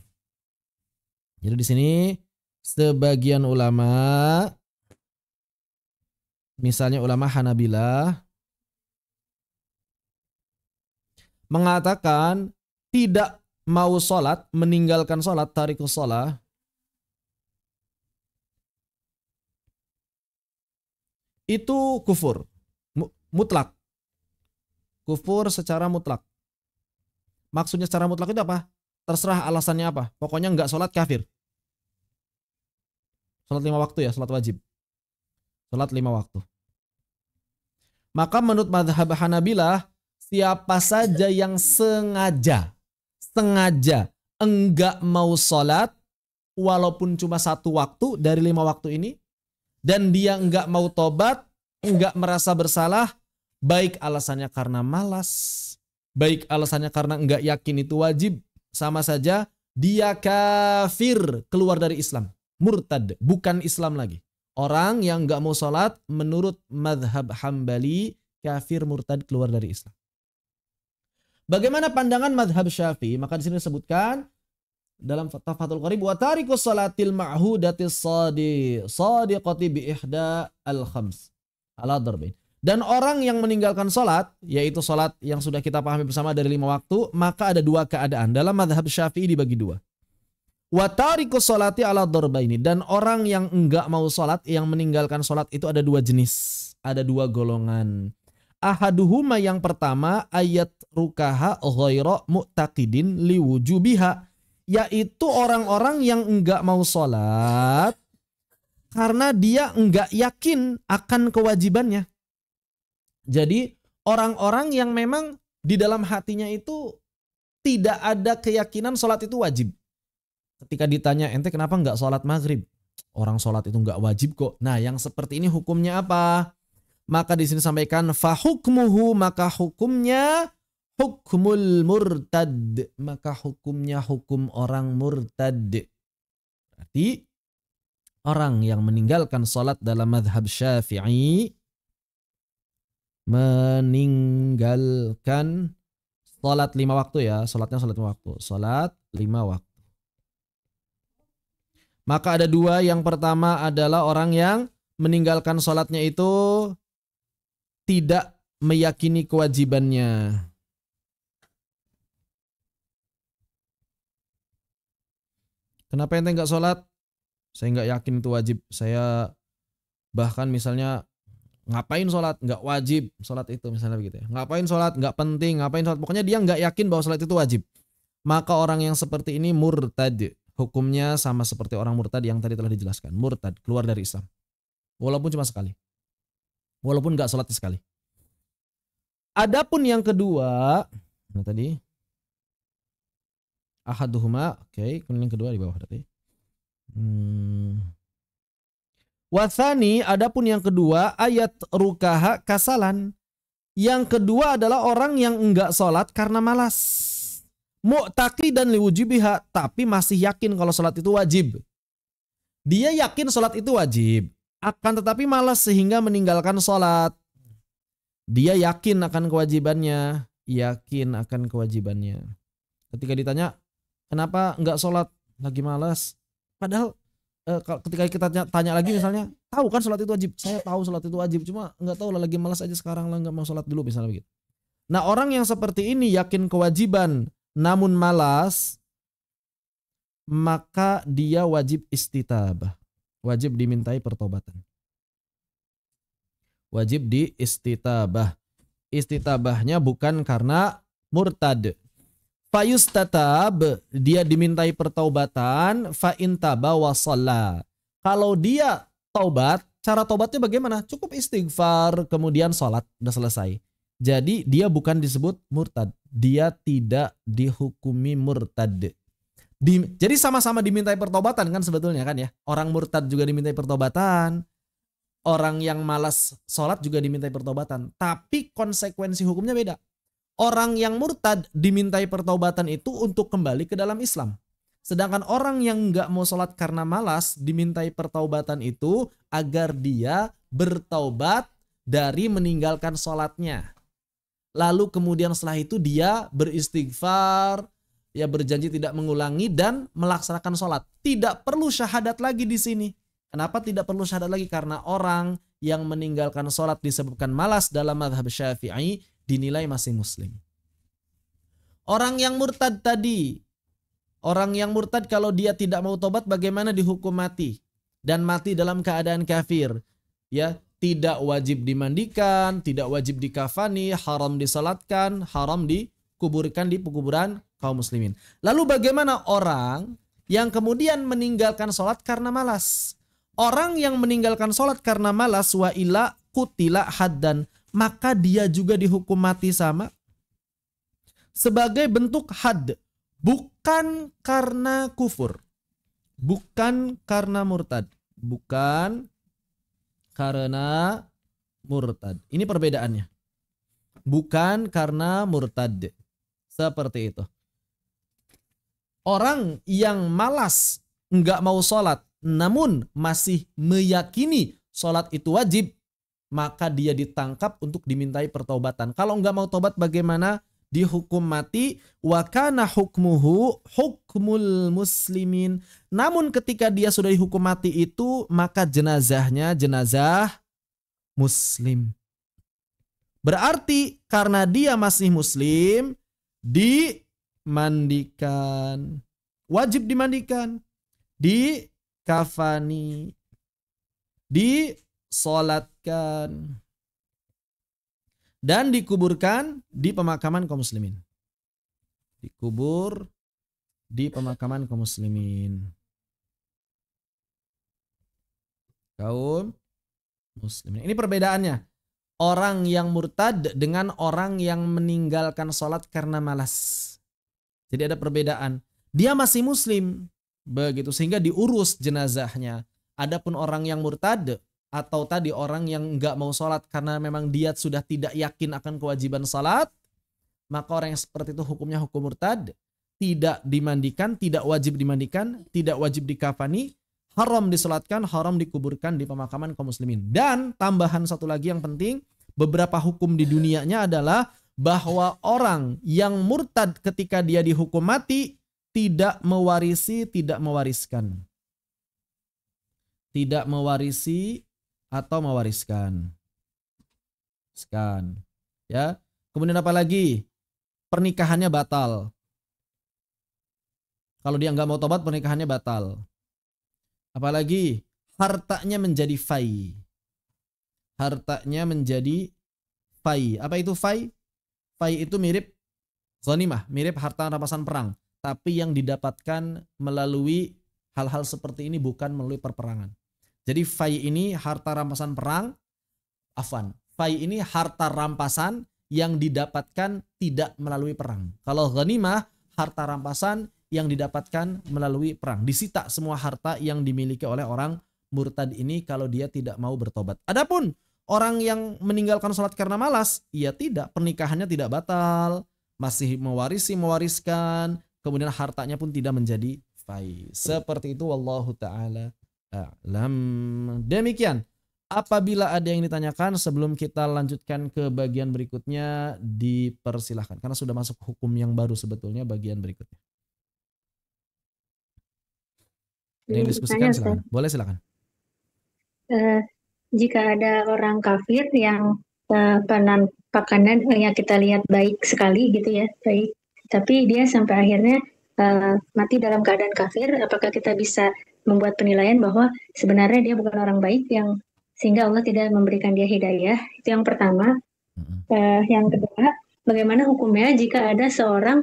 Jadi di sini sebagian ulama, misalnya ulama Hanabilah, mengatakan tidak mau sholat, meninggalkan sholat, tarikus sholah, itu kufur, mutlak. Kufur secara mutlak. Maksudnya secara mutlak itu apa? Terserah alasannya apa. Pokoknya nggak sholat kafir. Sholat 5 waktu ya, sholat wajib. Sholat 5 waktu. Maka menurut mazhab Hanabilah, siapa saja yang sengaja enggak mau sholat, walaupun cuma 1 waktu dari 5 waktu ini, dan dia enggak mau tobat, enggak merasa bersalah, baik alasannya karena malas, baik alasannya karena enggak yakin itu wajib, sama saja dia kafir, keluar dari Islam, murtad, bukan Islam lagi. Orang yang enggak mau sholat menurut madhab Hambali, kafir, murtad, keluar dari Islam. Bagaimana pandangan madhab Syafi'i? Maka di sini disebutkan dalam Fathul Qarib, wa tarikus salatil ma'hudatis sadiqati bi ihda al-khams ala darbain. Dan orang yang meninggalkan sholat, yaitu sholat yang sudah kita pahami bersama dari 5 waktu, maka ada 2 keadaan. Dalam madhab Syafi'i dibagi 2. Wa tarikus salati ala darbaini. Dan orang yang enggak mau sholat, yang meninggalkan sholat itu ada 2 jenis. Ada 2 golongan. Ahaduhuma, yang pertama, ayat rukaha ghaira mu'taqidin liwujubiha. Yaitu orang-orang yang enggak mau sholat karena dia enggak yakin akan kewajibannya. Jadi orang-orang yang memang di dalam hatinya itu tidak ada keyakinan sholat itu wajib. Ketika ditanya, ente kenapa enggak sholat maghrib? Orang sholat itu enggak wajib kok. Nah, yang seperti ini hukumnya apa? Maka di sini sampaikan fahukmuhu, maka hukumnya hukmul murtad, maka hukumnya hukum orang murtad. Berarti orang yang meninggalkan sholat dalam madhab Syafi'i, meninggalkan sholat 5 waktu ya, sholatnya sholat 5 waktu, sholat 5 waktu. Maka ada 2, yang pertama adalah orang yang meninggalkan sholatnya itu tidak meyakini kewajibannya. Kenapa ente nggak sholat? Saya nggak yakin itu wajib. Saya bahkan misalnya ngapain sholat? Nggak wajib sholat itu, misalnya begitu ya. Ngapain sholat? Nggak penting. Ngapain sholat? Pokoknya dia nggak yakin bahwa sholat itu wajib. Maka orang yang seperti ini murtad. Hukumnya sama seperti orang murtad yang tadi telah dijelaskan. Murtad, keluar dari Islam. Walaupun cuma sekali. Walaupun nggak sholat sekali. Adapun yang kedua, nah tadi ahaduhuma, oke, kemudian yang kedua di bawah berarti. Wathani, adapun yang kedua, ayat rukaha kasalan. Yang kedua adalah orang yang enggak sholat karena malas. Mu'taqi dan liwujubiha, tapi masih yakin kalau sholat itu wajib. Dia yakin sholat itu wajib, akan tetapi malas sehingga meninggalkan sholat. Dia yakin akan kewajibannya, Ketika ditanya, kenapa enggak sholat? Lagi malas. Padahal ketika kita tanya lagi misalnya, tahu kan sholat itu wajib? Saya tahu sholat itu wajib, cuma enggak tahu lah, lagi malas aja sekarang lah, enggak mau sholat dulu, misalnya begitu. Nah, orang yang seperti ini yakin kewajiban namun malas, maka dia wajib istitabah. Wajib dimintai pertobatan. Wajib diistitabah. Istitabahnya bukan karena murtad. Fayustatab, dia dimintai pertaubatan, fa intaba wa shalla. Kalau dia taubat, cara taubatnya bagaimana? Cukup istighfar, kemudian sholat, udah selesai. Jadi dia bukan disebut murtad. Dia tidak dihukumi murtad. Jadi sama-sama dimintai pertobatan kan sebetulnya kan ya. Orang murtad juga dimintai pertobatan. Orang yang malas sholat juga dimintai pertobatan. Tapi konsekuensi hukumnya beda. Orang yang murtad dimintai pertobatan itu untuk kembali ke dalam Islam. Sedangkan orang yang nggak mau sholat karena malas dimintai pertaubatan itu agar dia bertaubat dari meninggalkan sholatnya. Lalu kemudian setelah itu dia beristighfar, ya berjanji tidak mengulangi dan melaksanakan sholat. Tidak perlu syahadat lagi di sini. Kenapa tidak perlu syahadat lagi? Karena orang yang meninggalkan sholat disebabkan malas dalam mazhab Syafi'i dinilai masih muslim. Orang yang murtad tadi, orang yang murtad kalau dia tidak mau tobat bagaimana? Dihukum mati dan mati dalam keadaan kafir. Ya, tidak wajib dimandikan, tidak wajib dikafani, haram disalatkan, haram dikuburkan di kuburan kaum muslimin. Lalu bagaimana orang yang kemudian meninggalkan sholat karena malas? Orang yang meninggalkan sholat karena malas wa ila kutila haddan, maka dia juga dihukum mati sama sebagai bentuk had, bukan karena kufur, bukan karena murtad, bukan karena murtad. Ini perbedaannya. Bukan karena murtad. Seperti itu. Orang yang malas enggak mau sholat namun masih meyakini sholat itu wajib, maka dia ditangkap untuk dimintai pertobatan. Kalau enggak mau tobat bagaimana? Dihukum mati. Wa kana hukmuhu hukmul muslimin. Namun ketika dia sudah dihukum mati itu, maka jenazahnya jenazah muslim. Berarti karena dia masih muslim, dimandikan. Wajib dimandikan. Dikafani. Disolatkan. Dan dikuburkan di pemakaman kaum muslimin. Dikubur di pemakaman kaum muslimin. Kaum muslimin. Ini perbedaannya. Orang yang murtad dengan orang yang meninggalkan sholat karena malas. Jadi ada perbedaan. Dia masih muslim. Begitu sehingga diurus jenazahnya. Adapun orang yang murtad atau tadi orang yang enggak mau sholat karena memang dia sudah tidak yakin akan kewajiban sholat, maka orang yang seperti itu hukumnya hukum murtad, tidak dimandikan, tidak wajib dimandikan, tidak wajib dikafani, haram disolatkan, haram dikuburkan di pemakaman kaum muslimin. Dan tambahan satu lagi yang penting, beberapa hukum di dunianya adalah bahwa orang yang murtad ketika dia dihukum mati tidak mewarisi, tidak mewariskan. Tidak mewarisi atau mewariskan. Ya. Kemudian apa lagi? Pernikahannya batal. Kalau dia nggak mau tobat, pernikahannya batal. Apalagi hartanya menjadi fai. Hartanya menjadi fai. Apa itu fai? Fai itu mirip ghanimah, mirip harta rampasan perang. Tapi yang didapatkan melalui hal-hal seperti ini bukan melalui perperangan. Jadi fai ini harta rampasan perang, fai ini harta rampasan yang didapatkan tidak melalui perang. Kalau ghanimah, harta rampasan yang didapatkan melalui perang. Disita semua harta yang dimiliki oleh orang murtad ini kalau dia tidak mau bertobat. Adapun orang yang meninggalkan sholat karena malas, ia tidak, pernikahannya tidak batal, masih mewariskan, kemudian hartanya pun tidak menjadi fai. Seperti itu, wallahu ta'ala a'lam. Demikian. Apabila ada yang ditanyakan sebelum kita lanjutkan ke bagian berikutnya, dipersilahkan. Karena sudah masuk hukum yang baru sebetulnya bagian berikutnya. Yang diskusikan silakan. Boleh silakan. Jika ada orang kafir yang penampakannya yang kita lihat baik sekali gitu ya, baik, tapi dia sampai akhirnya mati dalam keadaan kafir, apakah kita bisa membuat penilaian bahwa sebenarnya dia bukan orang baik yang sehingga Allah tidak memberikan dia hidayah? Itu yang pertama. Yang kedua, bagaimana hukumnya jika ada seorang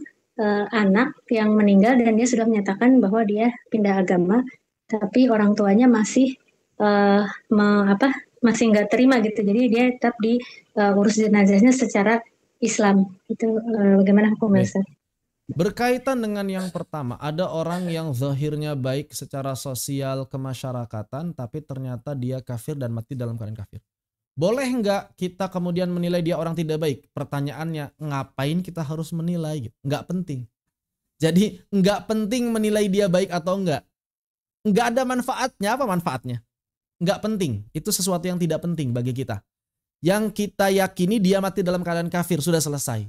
anak yang meninggal dan dia sudah menyatakan bahwa dia pindah agama, tapi orang tuanya masih masih nggak terima gitu, jadi dia tetap diurus jenazahnya secara Islam. Itu bagaimana hukumnya? Berkaitan dengan yang pertama, ada orang yang zahirnya baik secara sosial kemasyarakatan, tapi ternyata dia kafir dan mati dalam keadaan kafir. Boleh nggak kita kemudian menilai dia orang tidak baik? Pertanyaannya, ngapain kita harus menilai? Nggak penting. Jadi nggak penting menilai dia baik atau enggak. Nggak ada manfaatnya. Apa manfaatnya? Nggak penting. Itu sesuatu yang tidak penting bagi kita. Yang kita yakini dia mati dalam keadaan kafir, sudah selesai.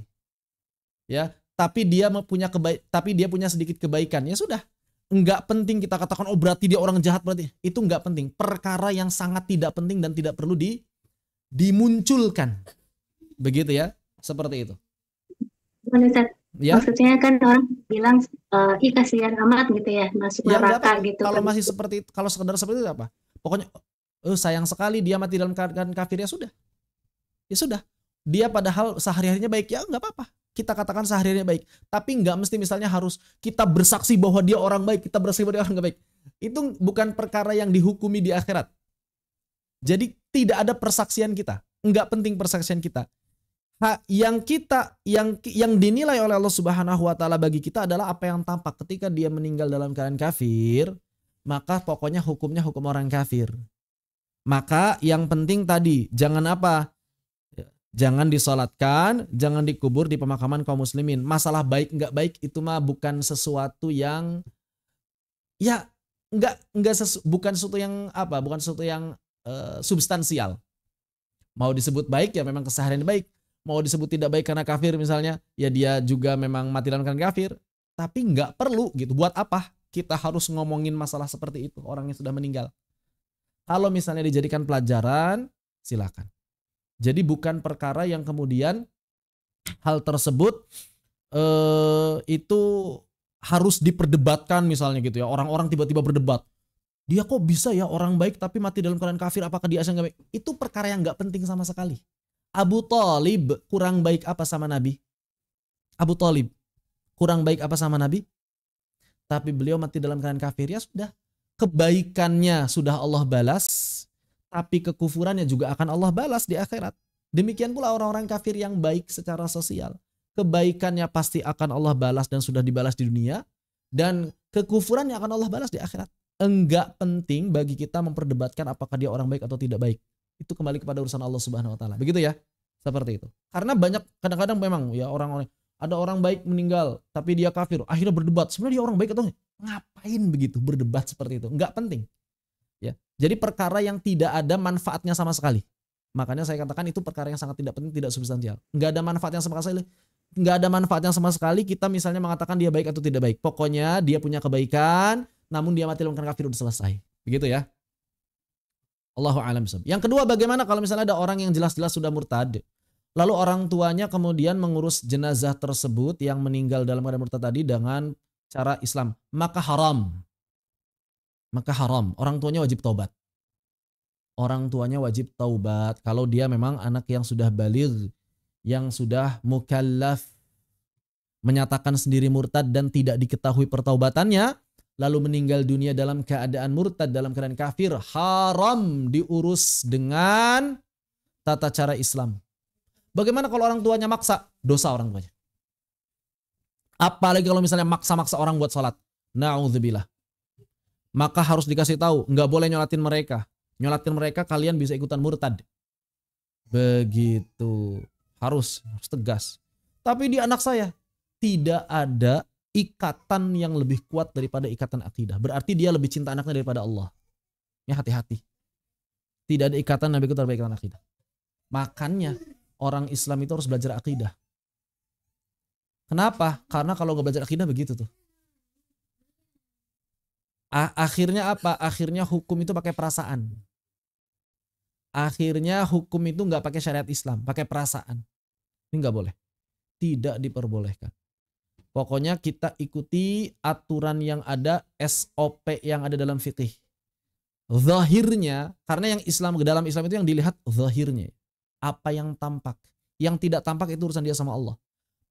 Ya, tapi dia punya sedikit kebaikan. Ya sudah. Nggak penting kita katakan oh berarti dia orang jahat, berarti. Itu nggak penting. Perkara yang sangat tidak penting dan tidak perlu dimunculkan. Begitu ya. Seperti itu. Ya. Maksudnya kan orang bilang ih kasihan amat gitu ya, masuk Ya neraka apa, gitu kalau kan. masih seperti itu, kalau sekedar seperti itu apa? Pokoknya sayang sekali dia mati dalam keadaan kafir, ya sudah. Ya sudah. Dia padahal sehari-harinya baik, ya nggak apa-apa. Kita katakan sehari-harinya baik. Tapi nggak mesti misalnya harus kita bersaksi bahwa dia orang baik, kita bersaksi bahwa dia orang nggak baik. Itu bukan perkara yang dihukumi di akhirat. Jadi tidak ada persaksian kita. Nggak penting persaksian kita. Yang dinilai oleh Allah Subhanahu wa taala bagi kita adalah apa yang tampak. Ketika dia meninggal dalam keadaan kafir, maka pokoknya hukumnya hukum orang kafir. Maka yang penting tadi, jangan apa? Jangan disolatkan, jangan dikubur di pemakaman kaum muslimin. Masalah baik nggak baik itu mah bukan sesuatu yang ya bukan sesuatu yang apa? Bukan sesuatu yang substansial. Mau disebut baik ya memang keseharian baik. Mau disebut tidak baik karena kafir misalnya, ya dia juga memang mati dalam keadaan kafir. Tapi nggak perlu gitu. Buat apa kita harus ngomongin masalah seperti itu, orang yang sudah meninggal. Kalau misalnya dijadikan pelajaran, silakan. Jadi bukan perkara yang kemudian hal tersebut itu harus diperdebatkan misalnya gitu ya. Orang-orang tiba-tiba berdebat. Dia kok bisa ya orang baik tapi mati dalam keadaan kafir, apakah dia asal nggak baik? Itu perkara yang nggak penting sama sekali. Abu Thalib kurang baik apa sama Nabi? Abu Thalib kurang baik apa sama Nabi? Tapi beliau mati dalam keadaan kafir, ya sudah. Kebaikannya sudah Allah balas, tapi kekufurannya juga akan Allah balas di akhirat. Demikian pula orang-orang kafir yang baik secara sosial. Kebaikannya pasti akan Allah balas dan sudah dibalas di dunia, dan kekufurannya akan Allah balas di akhirat. Enggak penting bagi kita memperdebatkan apakah dia orang baik atau tidak baik. Itu kembali kepada urusan Allah Subhanahu wa taala. Begitu ya? Seperti itu. Karena banyak kadang-kadang memang ya orang-orang, ada orang baik meninggal tapi dia kafir, akhirnya berdebat sebenarnya dia orang baik atau enggak? Ngapain begitu berdebat seperti itu? Enggak penting. Ya. Jadi perkara yang tidak ada manfaatnya sama sekali. Makanya saya katakan itu perkara yang sangat tidak penting, tidak substansial. Enggak ada manfaatnya sama sekali. Enggak ada manfaatnya sama sekali kita misalnya mengatakan dia baik atau tidak baik. Pokoknya dia punya kebaikan, namun dia mati dalam keadaan kafir, udah selesai. Begitu ya? Allahu a'lam bishawab. Yang kedua, bagaimana kalau misalnya ada orang yang jelas-jelas sudah murtad, lalu orang tuanya kemudian mengurus jenazah tersebut yang meninggal dalam keadaan murtad tadi dengan cara Islam, maka haram. Maka haram. Orang tuanya wajib taubat. Orang tuanya wajib taubat kalau dia memang anak yang sudah baligh, yang sudah mukallaf, menyatakan sendiri murtad dan tidak diketahui pertaubatannya, lalu meninggal dunia dalam keadaan murtad, dalam keadaan kafir, haram diurus dengan tata cara Islam. Bagaimana kalau orang tuanya maksa? Dosa orang tuanya. Apalagi kalau misalnya maksa-maksa orang buat sholat. Na'udzubillah. Maka harus dikasih tahu, nggak boleh nyolatin mereka. Nyolatin mereka kalian bisa ikutan murtad. Begitu. Harus tegas. Tapi di anak saya tidak ada ikatan yang lebih kuat daripada ikatan akidah. Berarti dia lebih cinta anaknya daripada Allah. Ya, hati-hati. Tidak ada ikatan Nabi kita daripada ikatan akidah. Makanya orang Islam itu harus belajar akidah. Kenapa? Karena kalau nggak belajar akidah begitu tuh. Akhirnya apa? Akhirnya hukum itu pakai perasaan. Akhirnya hukum itu nggak pakai syariat Islam, pakai perasaan. Ini nggak boleh. Tidak diperbolehkan. Pokoknya kita ikuti aturan yang ada, SOP yang ada dalam fikih. Zahirnya, karena yang dalam Islam itu yang dilihat zahirnya. Apa yang tampak. Yang tidak tampak itu urusan dia sama Allah.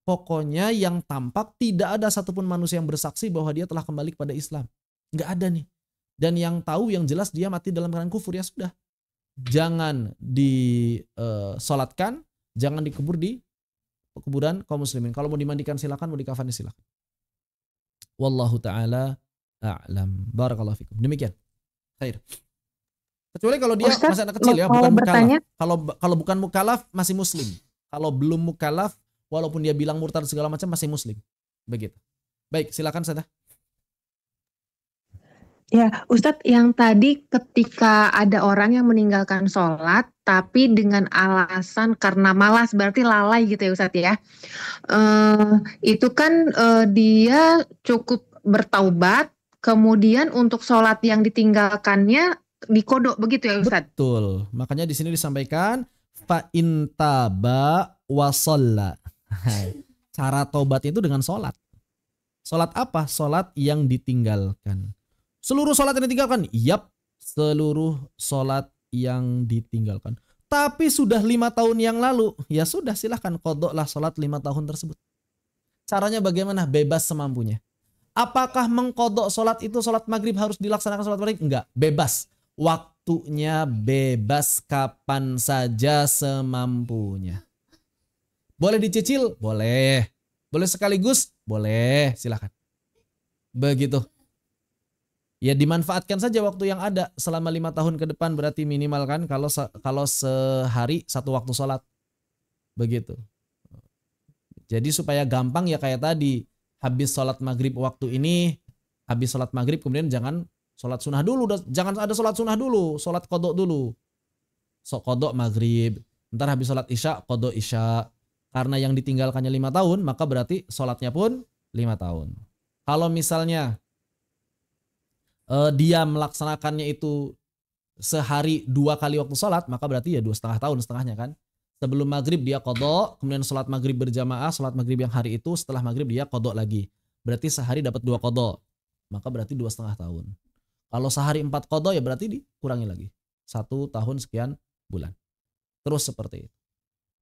Pokoknya yang tampak tidak ada satupun manusia yang bersaksi bahwa dia telah kembali kepada Islam. Nggak ada nih. Dan yang tahu, yang jelas dia mati dalam keadaan kufur, ya sudah. Jangan disolatkan, jangan dikubur di kuburan kaum muslimin. Kalau mau dimandikan silakan, mau dikafani silakan. Wallahu taala a'lam. Barakallahu fikum. Demikian. Khair. Kecuali kalau dia Ustaz, masih anak kecil ya, bukan bertanya. mukallaf. Kalau bukan mukallaf masih muslim. Kalau belum mukallaf, walaupun dia bilang murtad segala macam masih muslim. Begitu. Baik, silakan Sada. Ya, Ustadz, yang tadi ketika ada orang yang meninggalkan sholat, tapi dengan alasan karena malas, berarti lalai gitu ya Ustadz ya. Itu kan dia cukup bertaubat, kemudian untuk sholat yang ditinggalkannya dikodok begitu ya Ustadz? Betul. Makanya di sini disampaikan fa intaba wa shalla. Cara tobat itu dengan sholat. Sholat apa? Sholat yang ditinggalkan. Seluruh sholat yang ditinggalkan? Yap, seluruh sholat yang ditinggalkan. Tapi sudah 5 tahun yang lalu, ya sudah silahkan kodoklah sholat 5 tahun tersebut. Caranya bagaimana? Bebas semampunya. Apakah mengkodok sholat itu sholat maghrib harus dilaksanakan sholat maghrib? Enggak, bebas. Waktunya bebas kapan saja semampunya. Boleh dicicil? Boleh. Boleh sekaligus? Boleh, silahkan. Begitu. Ya dimanfaatkan saja waktu yang ada selama 5 tahun ke depan, berarti minimal kan kalau sehari 1 waktu sholat. Begitu. Jadi supaya gampang ya kayak tadi, habis sholat maghrib waktu ini, habis sholat maghrib kemudian jangan sholat sunnah dulu, jangan ada sholat sunnah dulu, sholat kodok dulu. Kodok maghrib, ntar habis sholat isya, kodok isya. Karena yang ditinggalkannya 5 tahun, maka berarti sholatnya pun 5 tahun. Kalau misalnya dia melaksanakannya itu sehari 2 kali waktu sholat, maka berarti ya 2,5 tahun setengahnya kan. Sebelum maghrib dia kodok, kemudian sholat maghrib berjamaah, sholat maghrib yang hari itu, setelah maghrib dia kodok lagi. Berarti sehari dapat 2 kodok, maka berarti 2,5 tahun. Kalau sehari 4 kodok ya berarti dikurangi lagi. 1 tahun sekian bulan. Terus seperti itu.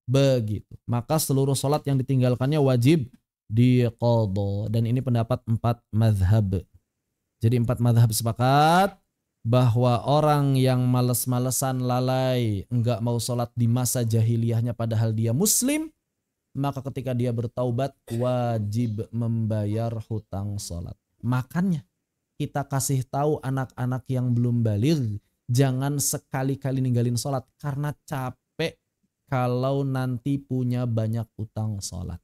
Begitu. Maka seluruh sholat yang ditinggalkannya wajib diqadha. Dan ini pendapat 4 mazhab. Jadi 4 mazhab sepakat bahwa orang yang males-malesan, lalai, enggak mau sholat di masa jahiliyahnya padahal dia muslim, maka ketika dia bertaubat wajib membayar hutang sholat. Makanya kita kasih tahu anak-anak yang belum baligh, jangan sekali-kali ninggalin sholat karena capek kalau nanti punya banyak utang sholat.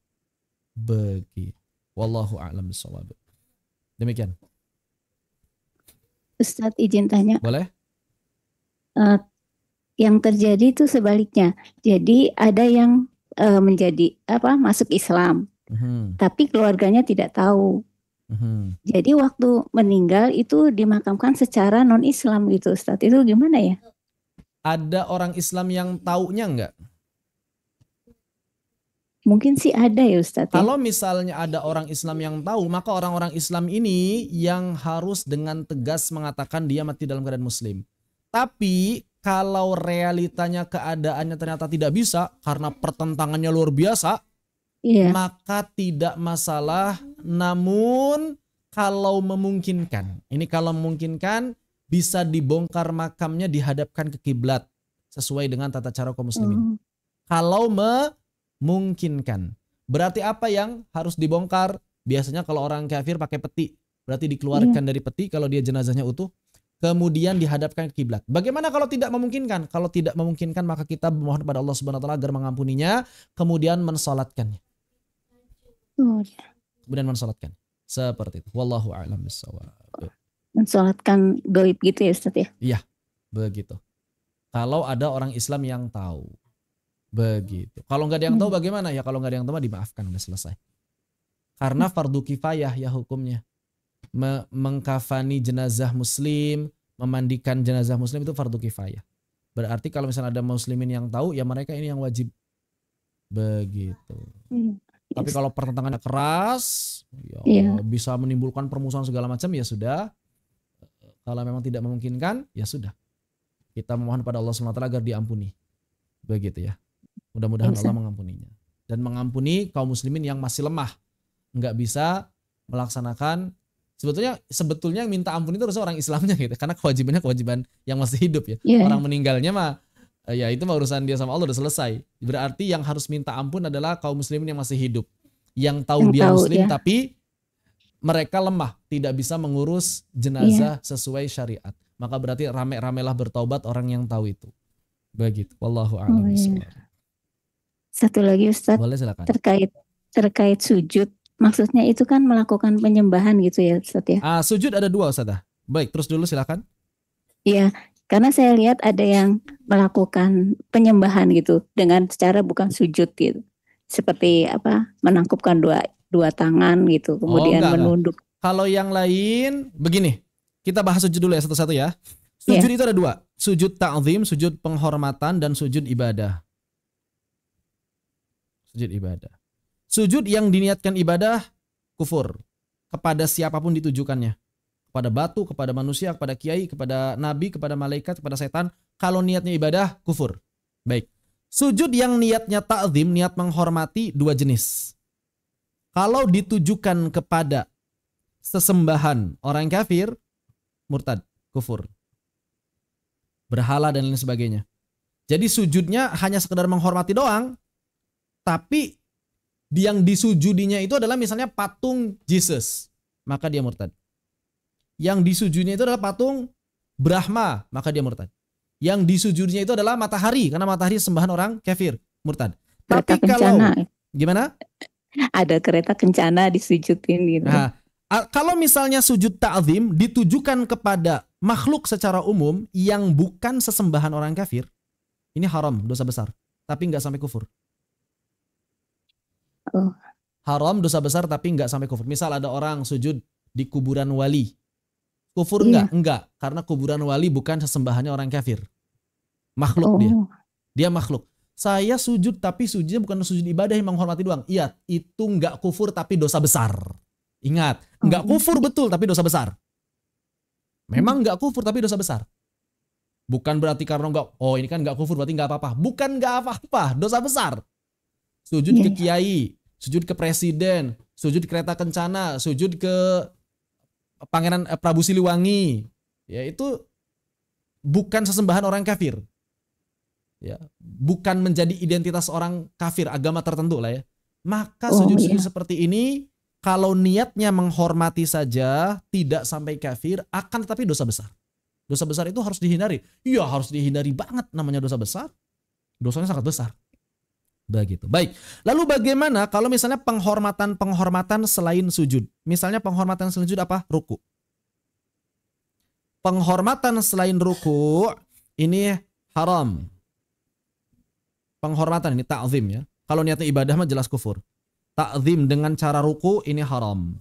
Begitu. Wallahu a'lam bishawab. Demikian. Ustadz izin tanya. Boleh? Yang terjadi itu sebaliknya. Jadi ada yang menjadi masuk Islam, tapi keluarganya tidak tahu. Jadi waktu meninggal itu dimakamkan secara non Islam gitu Ustadz. Itu gimana ya? Ada orang Islam yang taunya enggak? Mungkin sih ada ya Ustadz. Kalau misalnya ada orang Islam yang tahu, maka orang-orang Islam ini yang harus dengan tegas mengatakan dia mati dalam keadaan muslim. Tapi kalau realitanya keadaannya ternyata tidak bisa karena pertentangannya luar biasa, maka tidak masalah. Namun kalau memungkinkan, ini kalau memungkinkan bisa dibongkar makamnya, dihadapkan ke kiblat sesuai dengan tata cara kaum muslimin. Kalau memungkinkan. Berarti apa yang harus dibongkar? Biasanya kalau orang kafir pakai peti, berarti dikeluarkan dari peti kalau dia jenazahnya utuh, kemudian dihadapkan ke kiblat. Bagaimana kalau tidak memungkinkan? Kalau tidak memungkinkan maka kita memohon kepada Allah Subhanahu wa taala agar mengampuninya, kemudian mensalatkannya. Kemudian mensalatkan. Seperti itu. Wallahu a'lam bishawab. Mensalatkan gaib gitu ya Ustaz ya? Iya, begitu. Kalau ada orang Islam yang tahu. Begitu. Kalau nggak ada yang tahu bagaimana? Ya kalau nggak ada yang tahu dimaafkan, udah selesai. Karena fardu kifayah ya hukumnya. Mengkafani jenazah muslim, memandikan jenazah muslim itu fardu kifayah. Berarti kalau misalnya ada muslimin yang tahu, ya mereka ini yang wajib. Begitu. Tapi kalau pertentangannya keras, ya bisa menimbulkan permusuhan segala macam, ya sudah. Kalau memang tidak memungkinkan, ya sudah. Kita memohon pada Allah SWT agar diampuni. Begitu ya. Mudah-mudahan Allah mengampuninya. Dan mengampuni kaum muslimin yang masih lemah. Nggak bisa melaksanakan. Sebetulnya yang minta ampun itu harus orang Islamnya gitu. Karena kewajibannya kewajiban yang masih hidup ya. Orang meninggalnya mah, ya itu mah urusan dia sama Allah udah selesai. Berarti yang harus minta ampun adalah kaum muslimin yang masih hidup. Yang tahu dia muslim tapi mereka lemah. Tidak bisa mengurus jenazah sesuai syariat. Maka berarti rame-ramelah bertaubat orang yang tahu itu. Begitu. Wallahu a'lam bishawab. Satu lagi Ustaz. Boleh silakan. Terkait sujud. Maksudnya itu kan melakukan penyembahan gitu ya Ustaz ya? Sujud ada dua Ustazah. Baik, terus dulu silakan. Iya, karena saya lihat ada yang melakukan penyembahan gitu dengan cara bukan sujud gitu. Seperti apa? Menangkupkan dua tangan gitu, kemudian menunduk. Kalau yang lain begini, kita bahas sujud dulu ya satu-satu ya. Sujud itu ada dua, sujud ta'zim, sujud penghormatan, dan sujud ibadah. Sujud ibadah. Sujud yang diniatkan ibadah kufur kepada siapapun ditujukannya. Kepada batu, kepada manusia, kepada kiai, kepada nabi, kepada malaikat, kepada setan. Kalau niatnya ibadah, kufur. Baik. Sujud yang niatnya ta'zim, niat menghormati, dua jenis. Kalau ditujukan kepada sesembahan orang kafir, murtad, kufur. Berhala dan lain sebagainya. Jadi sujudnya hanya sekedar menghormati doang, tapi yang disujudinya itu adalah misalnya patung Jesus, maka dia murtad. Yang disujudinya itu adalah patung Brahma, maka dia murtad. Yang disujudinya itu adalah matahari, karena matahari sembahan orang kafir, murtad. Kereta Tapi kencana. kalau gimana? Ada kereta kencana disujudin gitu. Nah, kalau misalnya sujud ta'zim ditujukan kepada makhluk secara umum yang bukan sesembahan orang kafir, ini haram, dosa besar, tapi nggak sampai kufur. Haram, dosa besar, tapi nggak sampai kufur. Misal ada orang sujud di kuburan wali, kufur enggak? Enggak, karena kuburan wali bukan sesembahannya orang kafir. Makhluk dia makhluk. Saya sujud tapi sujudnya bukan sujud ibadah yang menghormati doang. Iya, itu enggak kufur tapi dosa besar. Ingat, enggak kufur betul tapi dosa besar. Memang enggak kufur tapi dosa besar. Bukan berarti karena enggak, ini kan enggak kufur berarti enggak apa-apa. Bukan enggak apa-apa, dosa besar. Sujud ke kiai, sujud ke presiden, sujud kereta kencana, sujud ke Pangeran Prabu Siliwangi, ya itu bukan sesembahan orang kafir, ya bukan menjadi identitas orang kafir, agama tertentu lah ya. Maka sujud-sujud seperti ini kalau niatnya menghormati saja, tidak sampai kafir, akan tetapi dosa besar. Dosa besar itu harus dihindari. Iya, harus dihindari banget, namanya dosa besar. Dosanya sangat besar. Begitu. Baik. Lalu bagaimana kalau misalnya penghormatan selain sujud? Misalnya penghormatan selain sujud apa? Ruku. Penghormatan selain ruku ini haram. Penghormatan ini ta'zim ya. Kalau niatnya ibadah mah jelas kufur. Ta'zim dengan cara ruku ini haram.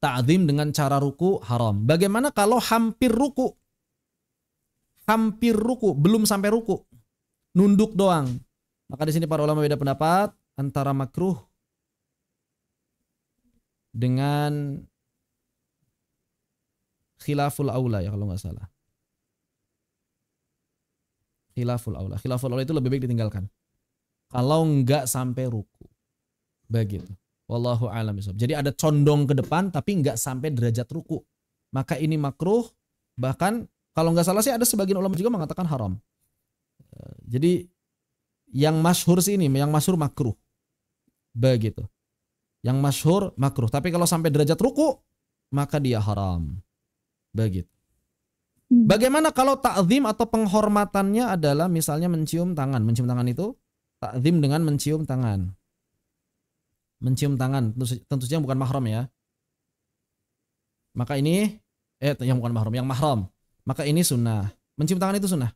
Ta'zim dengan cara ruku haram. Bagaimana kalau hampir ruku? Hampir ruku, belum sampai ruku. Nunduk doang. Maka di sini para ulama beda pendapat antara makruh dengan khilaful aula ya kalau nggak salah. Khilaful aula. Khilaful aula itu lebih baik ditinggalkan. Kalau nggak sampai ruku. Begitu. Wallahu a'lam bishawab. Jadi ada condong ke depan tapi nggak sampai derajat ruku. Maka ini makruh. Bahkan kalau nggak salah sih ada sebagian ulama juga mengatakan haram. Jadi yang masyhur sih ini, yang masyhur makruh. Begitu. Yang masyhur makruh. Tapi kalau sampai derajat ruku, maka dia haram. Begitu. Bagaimana kalau ta'zim atau penghormatannya adalah misalnya mencium tangan. Mencium tangan itu ta'zim dengan mencium tangan. Mencium tangan tentu saja bukan mahram ya. Maka ini yang bukan mahram, yang mahram. Maka ini sunnah. Mencium tangan itu sunnah.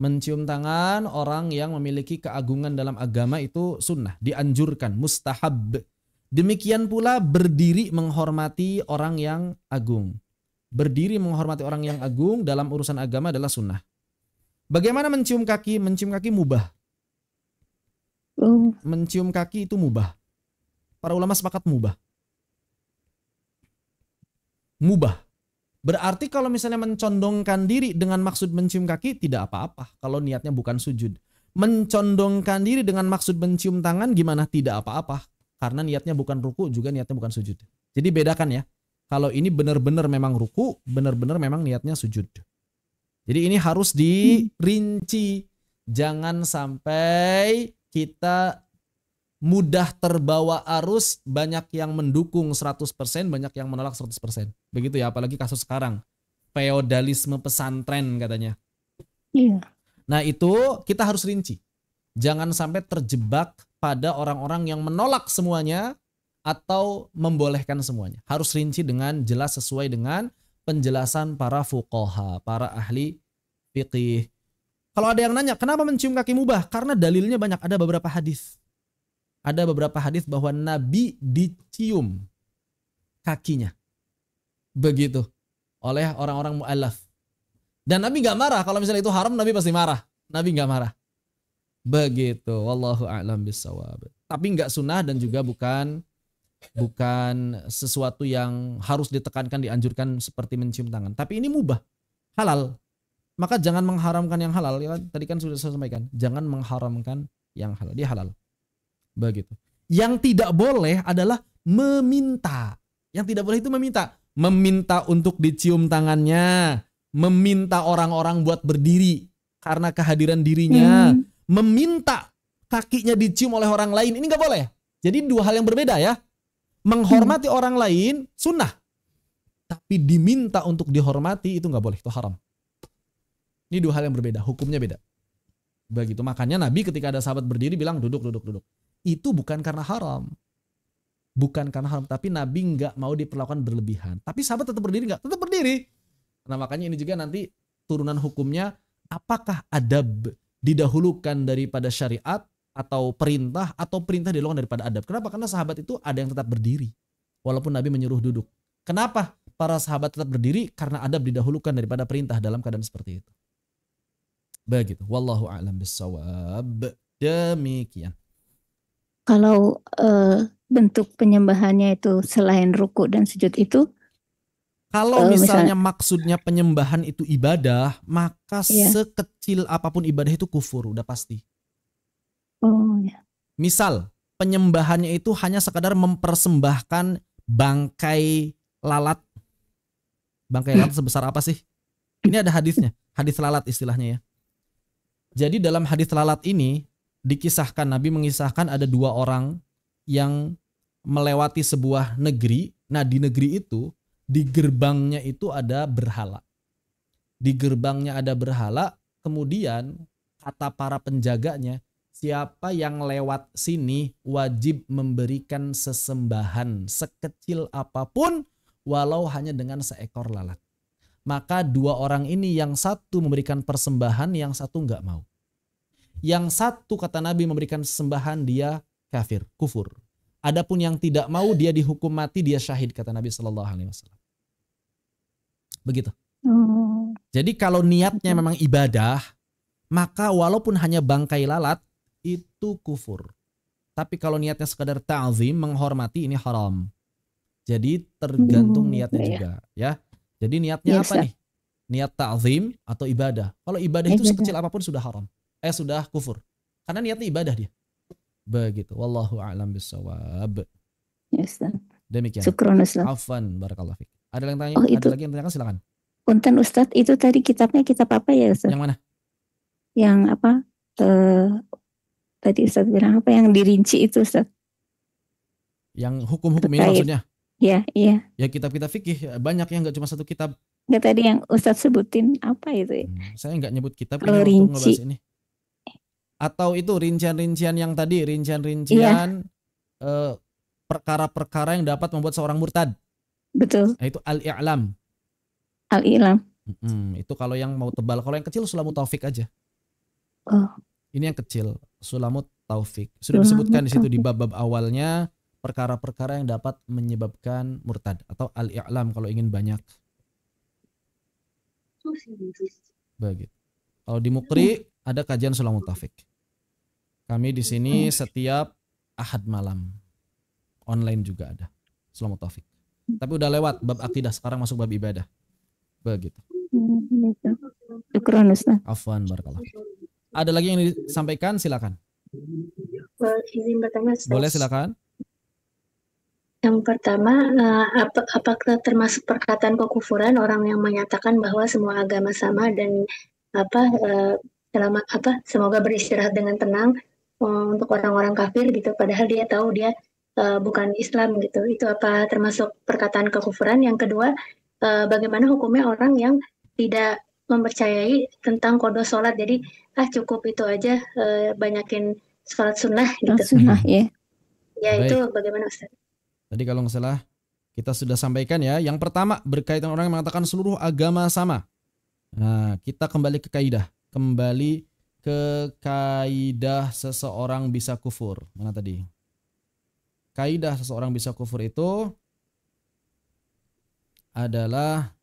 Mencium tangan orang yang memiliki keagungan dalam agama itu sunnah, dianjurkan, mustahab. Demikian pula berdiri menghormati orang yang agung. Berdiri menghormati orang yang agung dalam urusan agama adalah sunnah. Bagaimana mencium kaki? Mencium kaki mubah. Mencium kaki itu mubah. Para ulama sepakat mubah. Mubah. Berarti kalau misalnya mencondongkan diri dengan maksud mencium kaki tidak apa-apa kalau niatnya bukan sujud. Mencondongkan diri dengan maksud mencium tangan gimana? Tidak apa-apa karena niatnya bukan ruku juga niatnya bukan sujud. Jadi bedakan ya. Kalau ini benar-benar memang ruku, benar-benar memang niatnya sujud. Jadi ini harus dirinci. Jangan sampai kita mudah terbawa arus, banyak yang mendukung 100%, banyak yang menolak 100%. Begitu ya, apalagi kasus sekarang. Feodalisme pesantren katanya. Iya. Nah itu kita harus rinci. Jangan sampai terjebak pada orang-orang yang menolak semuanya atau membolehkan semuanya. Harus rinci dengan jelas sesuai dengan penjelasan para fuqaha, para ahli fiqih. Kalau ada yang nanya, kenapa mencium kaki mubah? Karena dalilnya banyak, ada beberapa hadis. Ada beberapa hadis bahwa Nabi dicium kakinya. Begitu. Oleh orang-orang mu'allaf. Dan Nabi gak marah. Kalau misalnya itu haram, Nabi pasti marah. Nabi gak marah. Begitu. Wallahu a'lam bissawab. Tapi gak sunnah dan juga bukan sesuatu yang harus ditekankan, dianjurkan seperti mencium tangan. Tapi ini mubah. Halal. Maka jangan mengharamkan yang halal. Ya kan? Tadi kan sudah saya sampaikan. Jangan mengharamkan yang halal. Dia halal. Begitu. Yang tidak boleh adalah meminta. Yang tidak boleh itu meminta. Meminta untuk dicium tangannya. Meminta orang-orang buat berdiri karena kehadiran dirinya. Meminta kakinya dicium oleh orang lain. Ini nggak boleh. Jadi dua hal yang berbeda ya. Menghormati orang lain sunnah. Tapi diminta untuk dihormati itu nggak boleh. Itu haram. Ini dua hal yang berbeda. Hukumnya beda. Begitu. Makanya Nabi ketika ada sahabat berdiri bilang duduk. Itu bukan karena haram. Bukan karena haram. Tapi Nabi nggak mau diperlakukan berlebihan. Tapi sahabat tetap berdiri nggak? Tetap berdiri. Nah makanya ini juga nanti turunan hukumnya, apakah adab didahulukan daripada syariat atau perintah didahulukan daripada adab. Kenapa? Karena sahabat itu ada yang tetap berdiri walaupun Nabi menyuruh duduk. Kenapa para sahabat tetap berdiri? Karena adab didahulukan daripada perintah dalam keadaan seperti itu. Begitu. Wallahu a'lam bissawab. Demikian. Kalau bentuk penyembahannya itu selain ruku dan sujud itu, kalau misalnya maksudnya penyembahan itu ibadah, maka sekecil apapun ibadah itu kufur, udah pasti. Oh ya. Misal penyembahannya itu hanya sekadar mempersembahkan bangkai lalat. Bangkai lalat sebesar apa sih? Ini ada hadisnya, hadis lalat istilahnya ya. Jadi dalam hadis lalat ini dikisahkan, Nabi mengisahkan ada dua orang yang melewati sebuah negeri. Nah di negeri itu, di gerbangnya itu ada berhala. Di gerbangnya ada berhala, kemudian kata para penjaganya, siapa yang lewat sini wajib memberikan sesembahan sekecil apapun walau hanya dengan seekor lalat. Maka dua orang ini yang satu memberikan persembahan, yang satu enggak mau. Yang satu kata Nabi memberikan sesembahan, dia kafir, kufur. Adapun yang tidak mau dia dihukum mati, dia syahid kata Nabi SAW. Begitu. Jadi kalau niatnya memang ibadah, maka walaupun hanya bangkai lalat itu kufur. Tapi kalau niatnya sekadar ta'zim, menghormati, ini haram. Jadi tergantung niatnya juga ya. Jadi niatnya apa nih? Niat ta'zim atau ibadah. Kalau ibadah itu sekecil apapun sudah haram. Sudah kufur. Karena niatnya ibadah dia. Begitu. Wallahu a'lam bissawab. Demikian. Syukron Ustaz. Afwan, barakallahu fiik. Ada yang tanya? Itu. Ada lagi yang tanyakan, silakan. Punten Ustadz, itu tadi kitabnya kitab apa ya Ustadz? Yang mana? Yang apa? Tadi Ustadz bilang apa yang dirinci itu Ustadz? Yang hukum-hukum ini maksudnya? Iya. Ya kitab-kitab fikih banyak yang nggak cuma satu kitab. Nggak, tadi yang Ustadz sebutin apa itu ya? Saya nggak nyebut kitab kalau ini untuk rinci. ngebahas ini. Atau itu rincian-rincian yang tadi, rincian-rincian perkara-perkara yang dapat membuat seorang murtad. Betul. Nah, itu al-i'lam. Al-i'lam. Itu kalau yang mau tebal. Kalau yang kecil Sulamut Taufik aja. Oh. Ini yang kecil, Sulamut Taufik. Sudah disebutkan di situ di bab-bab awalnya perkara-perkara yang dapat menyebabkan murtad atau al-i'lam kalau ingin banyak. Begitu. Kalau di Mukri ada kajian Sulamut Taufik. Kami di sini setiap Ahad malam. Online juga ada Sulamut Taufik. Tapi udah lewat bab akidah, sekarang masuk bab ibadah. Begitu. Syukron Ustaz. Afwan, barakallah. Ada lagi yang disampaikan, silakan. Izin bertanya Ustaz. Boleh, silakan. Yang pertama, apakah termasuk perkataan kekufuran orang yang menyatakan bahwa semua agama sama dan semoga beristirahat dengan tenang untuk orang-orang kafir gitu, padahal dia tahu dia bukan Islam gitu. Itu apa termasuk perkataan kekufuran? Yang kedua, bagaimana hukumnya orang yang tidak mempercayai tentang qada sholat. Jadi cukup itu aja, banyakin sholat sunnah gitu. Sunnah ya. Ya Baik. itu bagaimana Ustaz? Tadi kalau nggak salah kita sudah sampaikan ya. Yang pertama berkaitan orang yang mengatakan seluruh agama sama. Nah, kita kembali ke kaidah. Kembali ke kaidah seseorang bisa kufur. Mana tadi? Kaidah seseorang bisa kufur itu adalah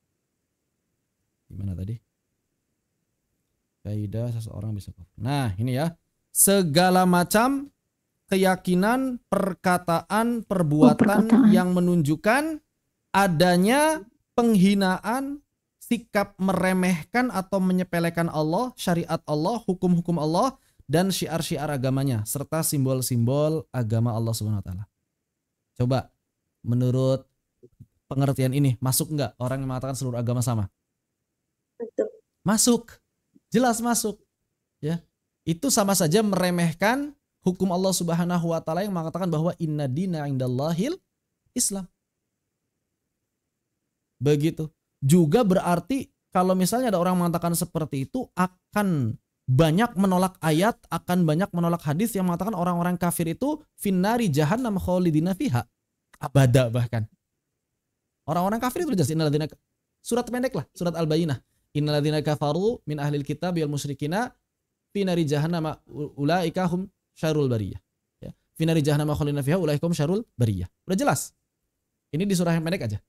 gimana tadi? Kaidah seseorang bisa kufur. Nah, ini ya. Segala macam keyakinan, perkataan, perbuatan yang menunjukkan adanya penghinaan, sikap meremehkan atau menyepelekan Allah, syariat Allah, hukum-hukum Allah, dan syiar-syiar agamanya, serta simbol-simbol agama Allah Subhanahu wa taala. Coba, menurut pengertian ini, masuk nggak orang yang mengatakan seluruh agama sama? Masuk. Jelas masuk. Ya. Itu sama saja meremehkan hukum Allah Subhanahu wa taala yang mengatakan bahwa inna dina indallahil Islam. Begitu. Juga berarti kalau misalnya ada orang mengatakan seperti itu akan banyak menolak ayat, akan banyak menolak hadis yang mengatakan orang-orang kafir itu finnari jahannam khalidina fiha. Abada bahkan. Orang-orang kafir itu jelas innalladzina, surat pendek lah, surat Al-Bayyinah. Innalladzina kafaru min ahlil kitab wal musyrikina finnari jahannam ulaika hum syarul bariyah. Ya. Finari jahannam khalidina fiha ulaikum syarul bariyah. Udah jelas. Ini di surah yang pendek aja.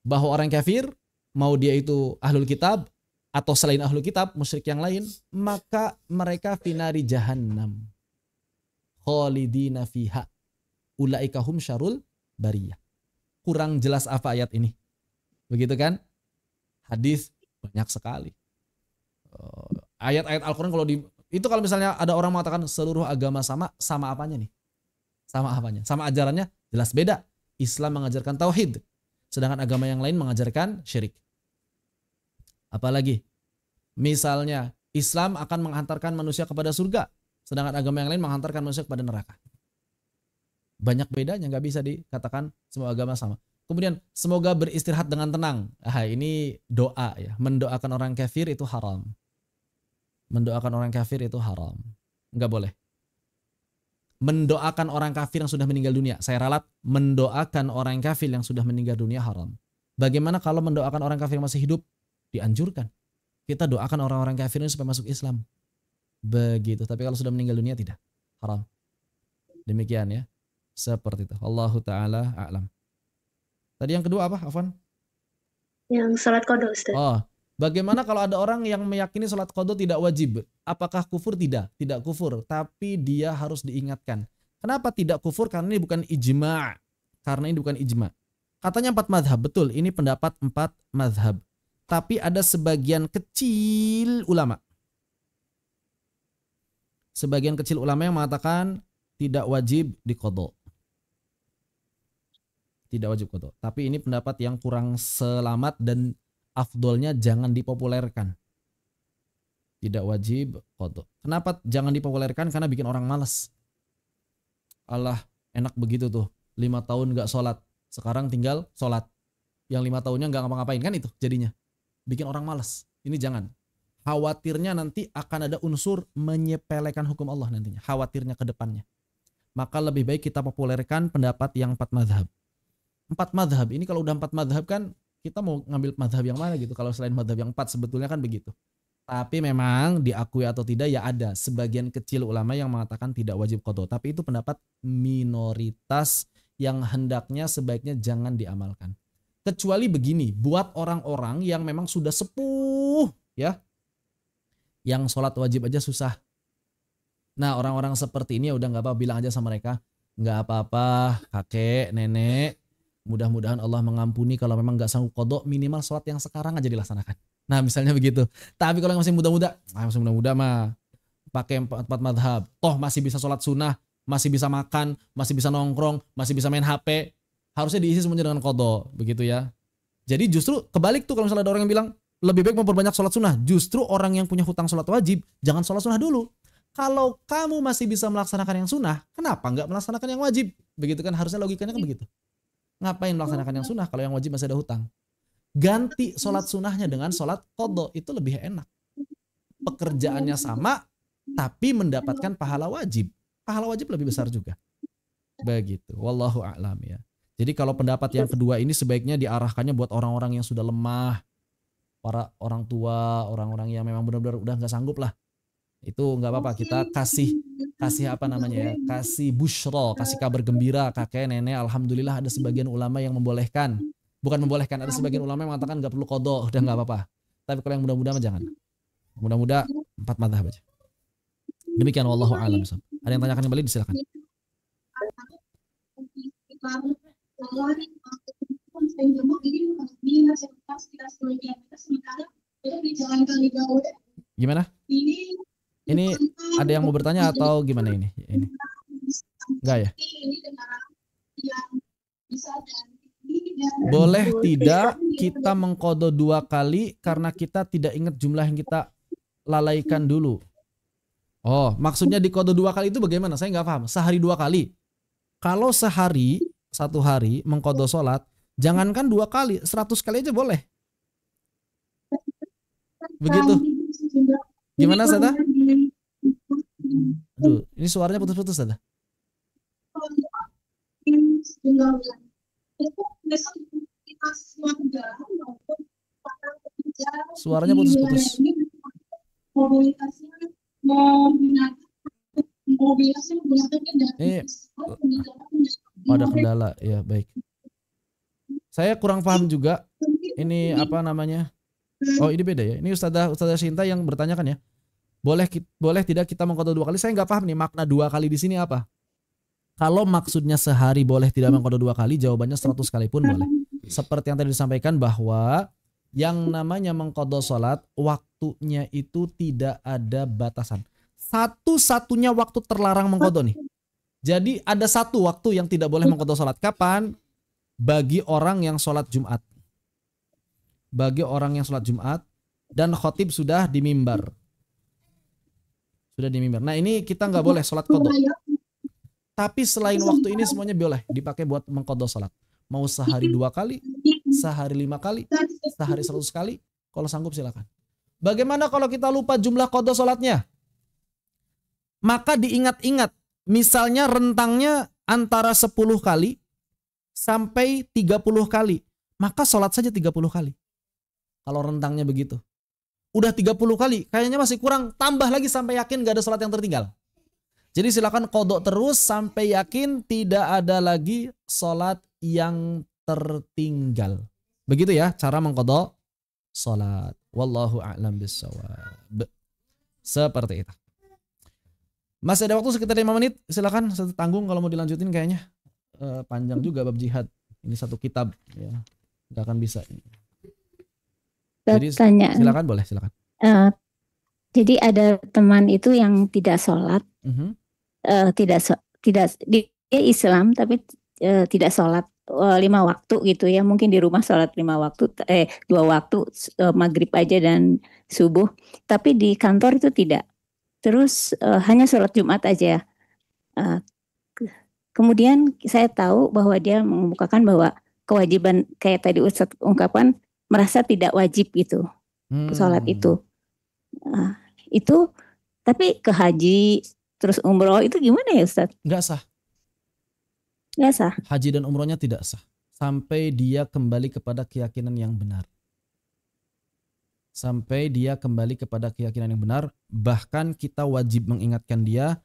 Bahwa orang kafir, mau dia itu ahlul kitab atau selain ahlul kitab, musyrik yang lain, maka mereka finari jahannam khalidina fiha ulaika hum syarul bariyah. Kurang jelas apa ayat ini? Begitu kan? Hadis banyak sekali. Ayat-ayat Al-Quran kalau misalnya ada orang mengatakan seluruh agama sama apanya nih? Sama apanya? Sama ajarannya? Jelas beda. Islam mengajarkan tauhid, sedangkan agama yang lain mengajarkan syirik. Apalagi? Misalnya Islam akan menghantarkan manusia kepada surga, sedangkan agama yang lain menghantarkan manusia kepada neraka. Banyak bedanya, nggak bisa dikatakan semua agama sama. Kemudian semoga beristirahat dengan tenang. Ini doa ya. Mendoakan orang kafir itu haram. Mendoakan orang kafir itu haram. Enggak boleh. Mendoakan orang kafir yang sudah meninggal dunia. Saya ralat, mendoakan orang kafir yang sudah meninggal dunia haram. Bagaimana kalau mendoakan orang kafir yang masih hidup? Dianjurkan. Kita doakan orang-orang kafir ini supaya masuk Islam. Begitu. Tapi kalau sudah meninggal dunia tidak. Haram. Demikian ya. Seperti itu. Allahu ta'ala a'lam. Tadi yang kedua apa, Afwan? Yang salat qada, Ustaz. Bagaimana kalau ada orang yang meyakini sholat qada tidak wajib? Apakah kufur? Tidak kufur. Tapi dia harus diingatkan. Kenapa tidak kufur? Karena ini bukan ijma'. Katanya 4 mazhab. Betul, ini pendapat 4 mazhab. Tapi ada sebagian kecil ulama. Sebagian kecil ulama yang mengatakan tidak wajib diqadha. Tidak wajib qadha. Tapi ini pendapat yang kurang selamat dan afdolnya jangan dipopulerkan. Tidak wajib qadha. Kenapa jangan dipopulerkan? Karena bikin orang malas. Allah, enak begitu tuh. 5 tahun gak sholat. Sekarang tinggal sholat. Yang 5 tahunnya gak ngapa-ngapain kan itu jadinya. Bikin orang malas. Ini jangan. Khawatirnya nanti akan ada unsur menyepelekan hukum Allah nantinya. Khawatirnya ke depannya. Maka lebih baik kita populerkan pendapat yang 4 mazhab. 4 mazhab. Ini kalau udah 4 mazhab kan kita mau ngambil mazhab yang mana gitu. Kalau selain mazhab yang 4 sebetulnya kan begitu. Tapi memang diakui atau tidak ya ada sebagian kecil ulama yang mengatakan tidak wajib qadha. Tapi itu pendapat minoritas yang hendaknya sebaiknya jangan diamalkan. Kecuali begini, buat orang-orang yang memang sudah sepuh ya. Yang sholat wajib aja susah. Nah, orang-orang seperti ini ya udah enggak apa-apa, bilang aja sama mereka, enggak apa-apa, kakek, nenek, mudah-mudahan Allah mengampuni kalau memang enggak sanggup qadha, minimal sholat yang sekarang aja dilaksanakan. Nah, misalnya begitu. Tapi kalau yang masih muda-muda mah pakai 4 madhab. Toh masih bisa sholat sunnah, masih bisa makan, masih bisa nongkrong, masih bisa main HP. Harusnya diisi semuanya dengan qadha, begitu ya. Jadi justru kebalik tuh kalau misalnya ada orang yang bilang lebih baik memperbanyak sholat sunnah. Justru orang yang punya hutang sholat wajib, jangan sholat sunnah dulu. Kalau kamu masih bisa melaksanakan yang sunnah, kenapa nggak melaksanakan yang wajib? Begitu kan harusnya logikanya kan begitu. Ngapain melaksanakan yang sunnah kalau yang wajib masih ada hutang? Ganti sholat sunnahnya dengan sholat qadha, itu lebih enak. Pekerjaannya sama, tapi mendapatkan pahala wajib. Pahala wajib lebih besar juga. Begitu. Wallahu a'lam ya. Jadi kalau pendapat yang kedua ini sebaiknya diarahkannya buat orang-orang yang sudah lemah, para orang tua, orang-orang yang memang benar-benar udah nggak sanggup lah. Itu nggak apa-apa, kita kasih apa namanya ya, kasih busyra, kasih kabar gembira kakek nenek. Alhamdulillah ada sebagian ulama yang membolehkan. Bukan membolehkan, ada sebagian ulama yang mengatakan nggak perlu qadha, udah nggak apa-apa. Tapi kalau yang muda-muda mah jangan. Muda-muda 4 mazhab aja. Demikian wallahu a'lam. Ada yang tanyakan kembali, silakan. Gimana? Ini ada yang mau bertanya atau gimana ini? Enggak ya? Boleh tidak kita mengqadha 2 kali karena kita tidak ingat jumlah yang kita lalaikan dulu? Oh, maksudnya diqadha 2 kali itu bagaimana? Saya nggak paham. Sehari 2 kali. Kalau sehari, 1 hari mengqadha sholat, jangankan 2 kali, 100 kali aja boleh. Begitu. Gimana, Sada? Aduh, ini suaranya putus-putus, Sada. Suaranya putus-putus. Ada kendala, ya baik. Saya kurang paham juga. Ini apa namanya? Oh, ini beda ya. Ini Ustazah Sinta yang bertanyakan ya. Boleh tidak kita mengqadha 2 kali? Saya nggak paham nih makna 2 kali di sini apa. Kalau maksudnya sehari boleh tidak mengqadha 2 kali, jawabannya 100 kali pun boleh. Seperti yang tadi disampaikan bahwa yang namanya mengqadha sholat, waktunya itu tidak ada batasan. Satu-satunya waktu terlarang mengqadha nih. Jadi ada satu waktu yang tidak boleh mengqadha sholat. Kapan? Bagi orang yang sholat Jumat. Bagi orang yang sholat Jumat dan khotib sudah di mimbar. Sudah di mimbar. Nah ini kita nggak boleh sholat qadha. Tapi selain waktu ini semuanya boleh dipakai buat mengqadha sholat. Mau sehari 2 kali, sehari 5 kali, sehari 100 kali. Kalau sanggup silakan. Bagaimana kalau kita lupa jumlah qadha sholatnya? Maka diingat-ingat. Misalnya rentangnya antara 10 kali sampai 30 kali. Maka sholat saja 30 kali. Kalau rentangnya begitu. Udah 30 kali, kayaknya masih kurang. Tambah lagi sampai yakin gak ada sholat yang tertinggal. Jadi silakan qadha terus sampai yakin tidak ada lagi sholat yang tertinggal. Begitu ya cara mengqadha sholat. Wallahu a'lam bissawab. Seperti itu. Masih ada waktu sekitar 5 menit. Silakan, satu tanggung kalau mau dilanjutin kayaknya. Panjang juga bab jihad. Ini satu kitab ya. Gak akan bisa. Jadi silakan, boleh silakan. Jadi ada teman itu yang tidak sholat, tidak dia Islam tapi tidak sholat 5 waktu gitu ya, mungkin di rumah sholat 5 waktu, 2 waktu maghrib aja dan subuh, tapi di kantor itu tidak. Terus hanya sholat Jumat aja. Kemudian saya tahu bahwa dia mengemukakan bahwa kewajiban kayak tadi Ustadz ungkapan, merasa tidak wajib gitu sholat itu. Itu tapi ke haji terus umroh itu gimana ya Ustadz? Nggak sah. Nggak sah. Haji dan umrohnya tidak sah sampai dia kembali kepada keyakinan yang benar. Sampai dia kembali kepada keyakinan yang benar. Bahkan kita wajib mengingatkan dia.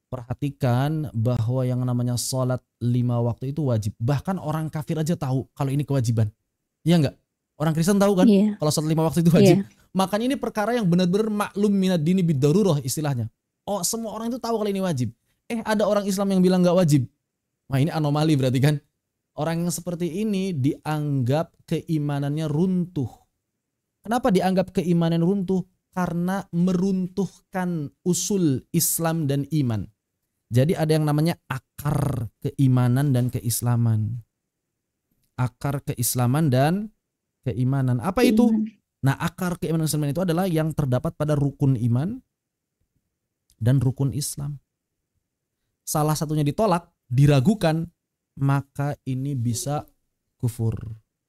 Perhatikan bahwa yang namanya sholat 5 waktu itu wajib. Bahkan orang kafir aja tahu kalau ini kewajiban. Iya enggak? Orang Kristen tahu kan? Kalau sholat 5 waktu itu wajib. Makanya ini perkara yang benar-benar maklum minad dini bid-darurah istilahnya. Oh, semua orang itu tahu kalau ini wajib. Ada orang Islam yang bilang enggak wajib. Nah ini anomali berarti kan. Orang yang seperti ini dianggap keimanannya runtuh. Kenapa dianggap keimanan runtuh? Karena meruntuhkan usul Islam dan iman. Jadi ada yang namanya akar keimanan dan keislaman. Akar keislaman dan keimanan. Apa itu? Nah, akar keimanan dan keislaman itu adalah yang terdapat pada rukun iman dan rukun Islam. Salah satunya ditolak, diragukan, maka ini bisa kufur.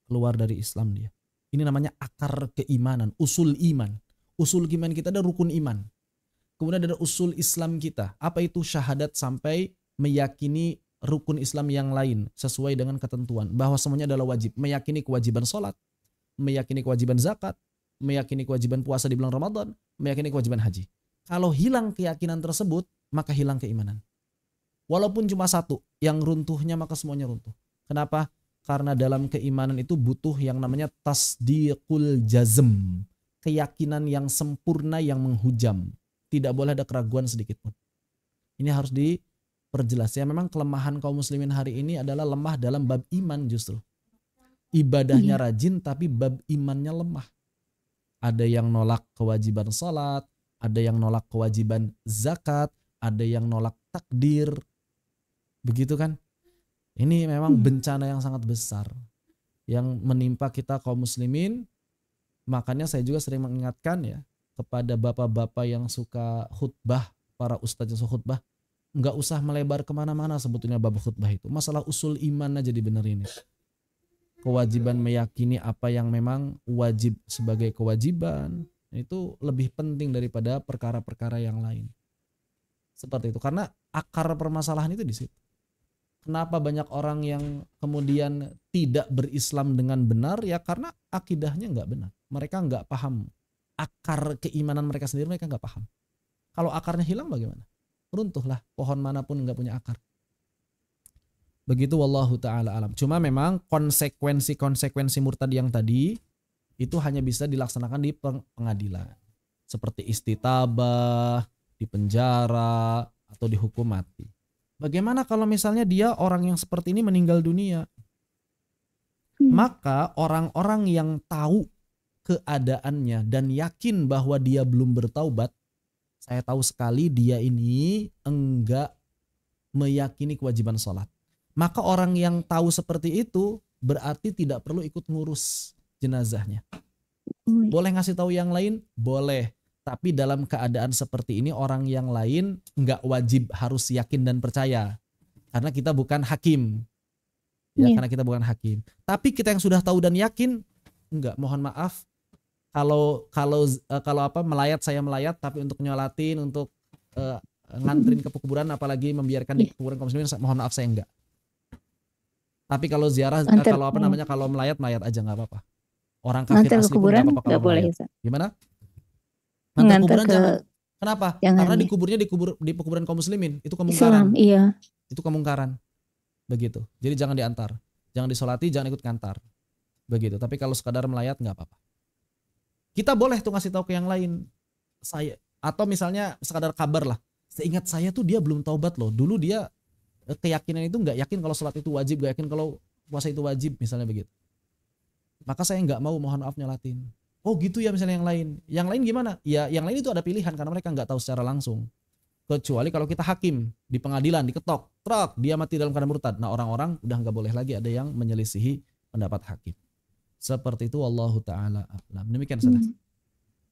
keluar dari Islam dia. Ini namanya akar keimanan, usul iman. Usul iman kita ada rukun iman. Kemudian ada usul Islam kita. Apa itu syahadat sampai meyakini rukun Islam yang lain sesuai dengan ketentuan. Bahwa semuanya adalah wajib. Meyakini kewajiban sholat, meyakini kewajiban zakat, meyakini kewajiban puasa di bulan Ramadan, meyakini kewajiban haji. Kalau hilang keyakinan tersebut, maka hilang keimanan. Walaupun cuma satu, yang runtuhnya maka semuanya runtuh. Kenapa? Karena dalam keimanan itu butuh yang namanya tasdiqul jazm. Keyakinan yang sempurna yang menghujam. Tidak boleh ada keraguan sedikit pun. Ini harus diperjelas. Ya, memang kelemahan kaum muslimin hari ini adalah lemah dalam bab iman justru. Ibadahnya rajin tapi bab imannya lemah. Ada yang nolak kewajiban salat, ada yang nolak kewajiban zakat, ada yang nolak takdir. Begitu kan? Ini memang bencana yang sangat besar yang menimpa kita kaum muslimin. Makanya saya juga sering mengingatkan ya kepada bapak-bapak yang suka khutbah, para ustadz yang suka khutbah, nggak usah melebar kemana-mana sebetulnya bab khutbah itu. Masalah usul iman aja dibenerin. Kewajiban meyakini apa yang memang wajib sebagai kewajiban itu lebih penting daripada perkara-perkara yang lain. Seperti itu. Karena akar permasalahan itu di situ. Kenapa banyak orang yang kemudian tidak berislam dengan benar? Ya karena akidahnya nggak benar. Mereka nggak paham akar keimanan mereka sendiri, mereka nggak paham. Kalau akarnya hilang bagaimana? Runtuhlah pohon manapun nggak punya akar. Begitu wallahu ta'ala alam. Cuma memang konsekuensi murtad yang tadi itu hanya bisa dilaksanakan di pengadilan. Seperti istitabah, di penjara, atau dihukum mati. Bagaimana kalau misalnya dia orang yang seperti ini meninggal dunia? Maka orang-orang yang tahu keadaannya dan yakin bahwa dia belum bertaubat, saya tahu sekali dia ini enggak meyakini kewajiban sholat. Maka orang yang tahu seperti itu berarti tidak perlu ikut ngurus jenazahnya. Boleh ngasih tahu yang lain? Boleh. Tapi dalam keadaan seperti ini orang yang lain nggak wajib harus yakin dan percaya. Karena kita bukan hakim. Ya, karena kita bukan hakim. Tapi kita yang sudah tahu dan yakin, enggak, mohon maaf. Kalau melayat saya melayat, tapi untuk nyolatin, untuk ngantrin ke kuburan, apalagi membiarkan di kuburan kaum muslimin, mohon maaf saya enggak. Tapi kalau ziarah, kalau melayat aja nggak apa-apa. Orang kafir asli pun nggak apa-apa kalau melayat. Gimana? Ngantar kuburan jangan. Kenapa? Jangan. Karena di kuburan kaum muslimin itu kemungkaran. Islam, itu kemungkaran. Begitu. Jadi jangan diantar, jangan disolati, jangan ikut ngantar. Begitu. Tapi kalau sekadar melayat nggak apa-apa. Kita boleh tuh ngasih tahu ke yang lain. Saya atau misalnya sekadar kabar lah. Seingat saya tuh dia belum taubat loh. Dulu dia keyakinan itu nggak yakin kalau sholat itu wajib, nggak yakin kalau puasa itu wajib, misalnya begitu. Maka saya nggak mau, mohon maaf, nyolatin. Oh gitu ya, misalnya yang lain. Yang lain gimana? Ya yang lain itu ada pilihan karena mereka nggak tahu secara langsung. Kecuali kalau kita hakim di pengadilan, diketok, truk, dia mati dalam keadaan murtad. Nah orang-orang udah nggak boleh lagi ada yang menyelisihi pendapat hakim. Seperti itu, wallahu ta'ala a'lam. Demikian saja.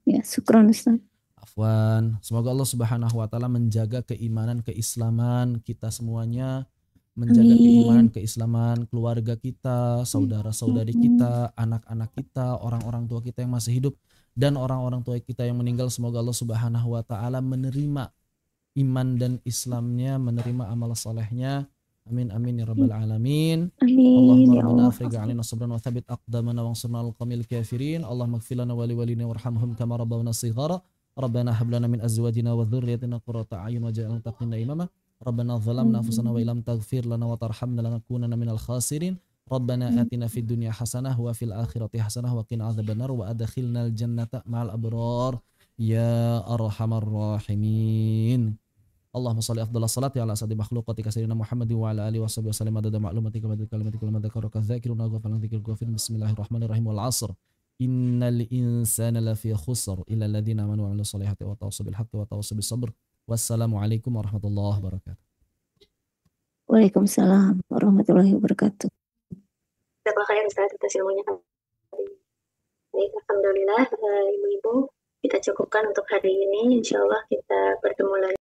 Ya, syukron Ustaz. Afwan. Semoga Allah Subhanahu wa taala menjaga keimanan, keislaman kita semuanya, menjaga keimanan, keislaman keluarga kita, saudara-saudari kita, anak-anak kita, orang-orang tua kita yang masih hidup dan orang-orang tua kita yang meninggal. Semoga Allah Subhanahu wa taala menerima iman dan Islamnya, menerima amal salehnya. Amin amin ya rabbal alamin. Allahumma rabbana afrigh 'alaina sabran wa thabbit aqdamana wansurna 'alal qawmil kafirin. Allahumma ighfir lana wa liwalidina warhamhum kama rabbawna shighara. Rabbana hab lana min azwajina wa dhurriyyatina qurrata a'yun waj'alna lil muttaqina imama. Rabbana zalamna anfusana wa illam taghfir lana wa tarhamna lanakunanna minal khasirin. Rabbana atina fid dunya hasanah wa fil akhirati hasanah wa qina adzabannar wa adkhilnal jannata ma'al abrar ya arhamar rahimin. Allahumma shalli afdhalas salati ala asadi makhluqatika sayyidina Muhammad wa ala alihi washabihi wasallam adada ma'lumatika wa kalimatika wa madzakaraka dzakiruna wa ghafalan dzikrul ghafir. Bismillahirrahmanirrahim. Wal 'asr innal insana lafi khusr illa alladziina amanu wa 'amilus shalihati wa tawassaw bil haqqi wa tawassaw bis sabr. Wassalamualaikum warahmatullahi wabarakatuh. Waalaikumsalam warahmatullahi wabarakatuh. Terima kasih Ustaz atas ilmunya. Baik, alhamdulillah ibu-ibu, kita cukupkan untuk hari ini. Insyaallah kita bertemu lagi.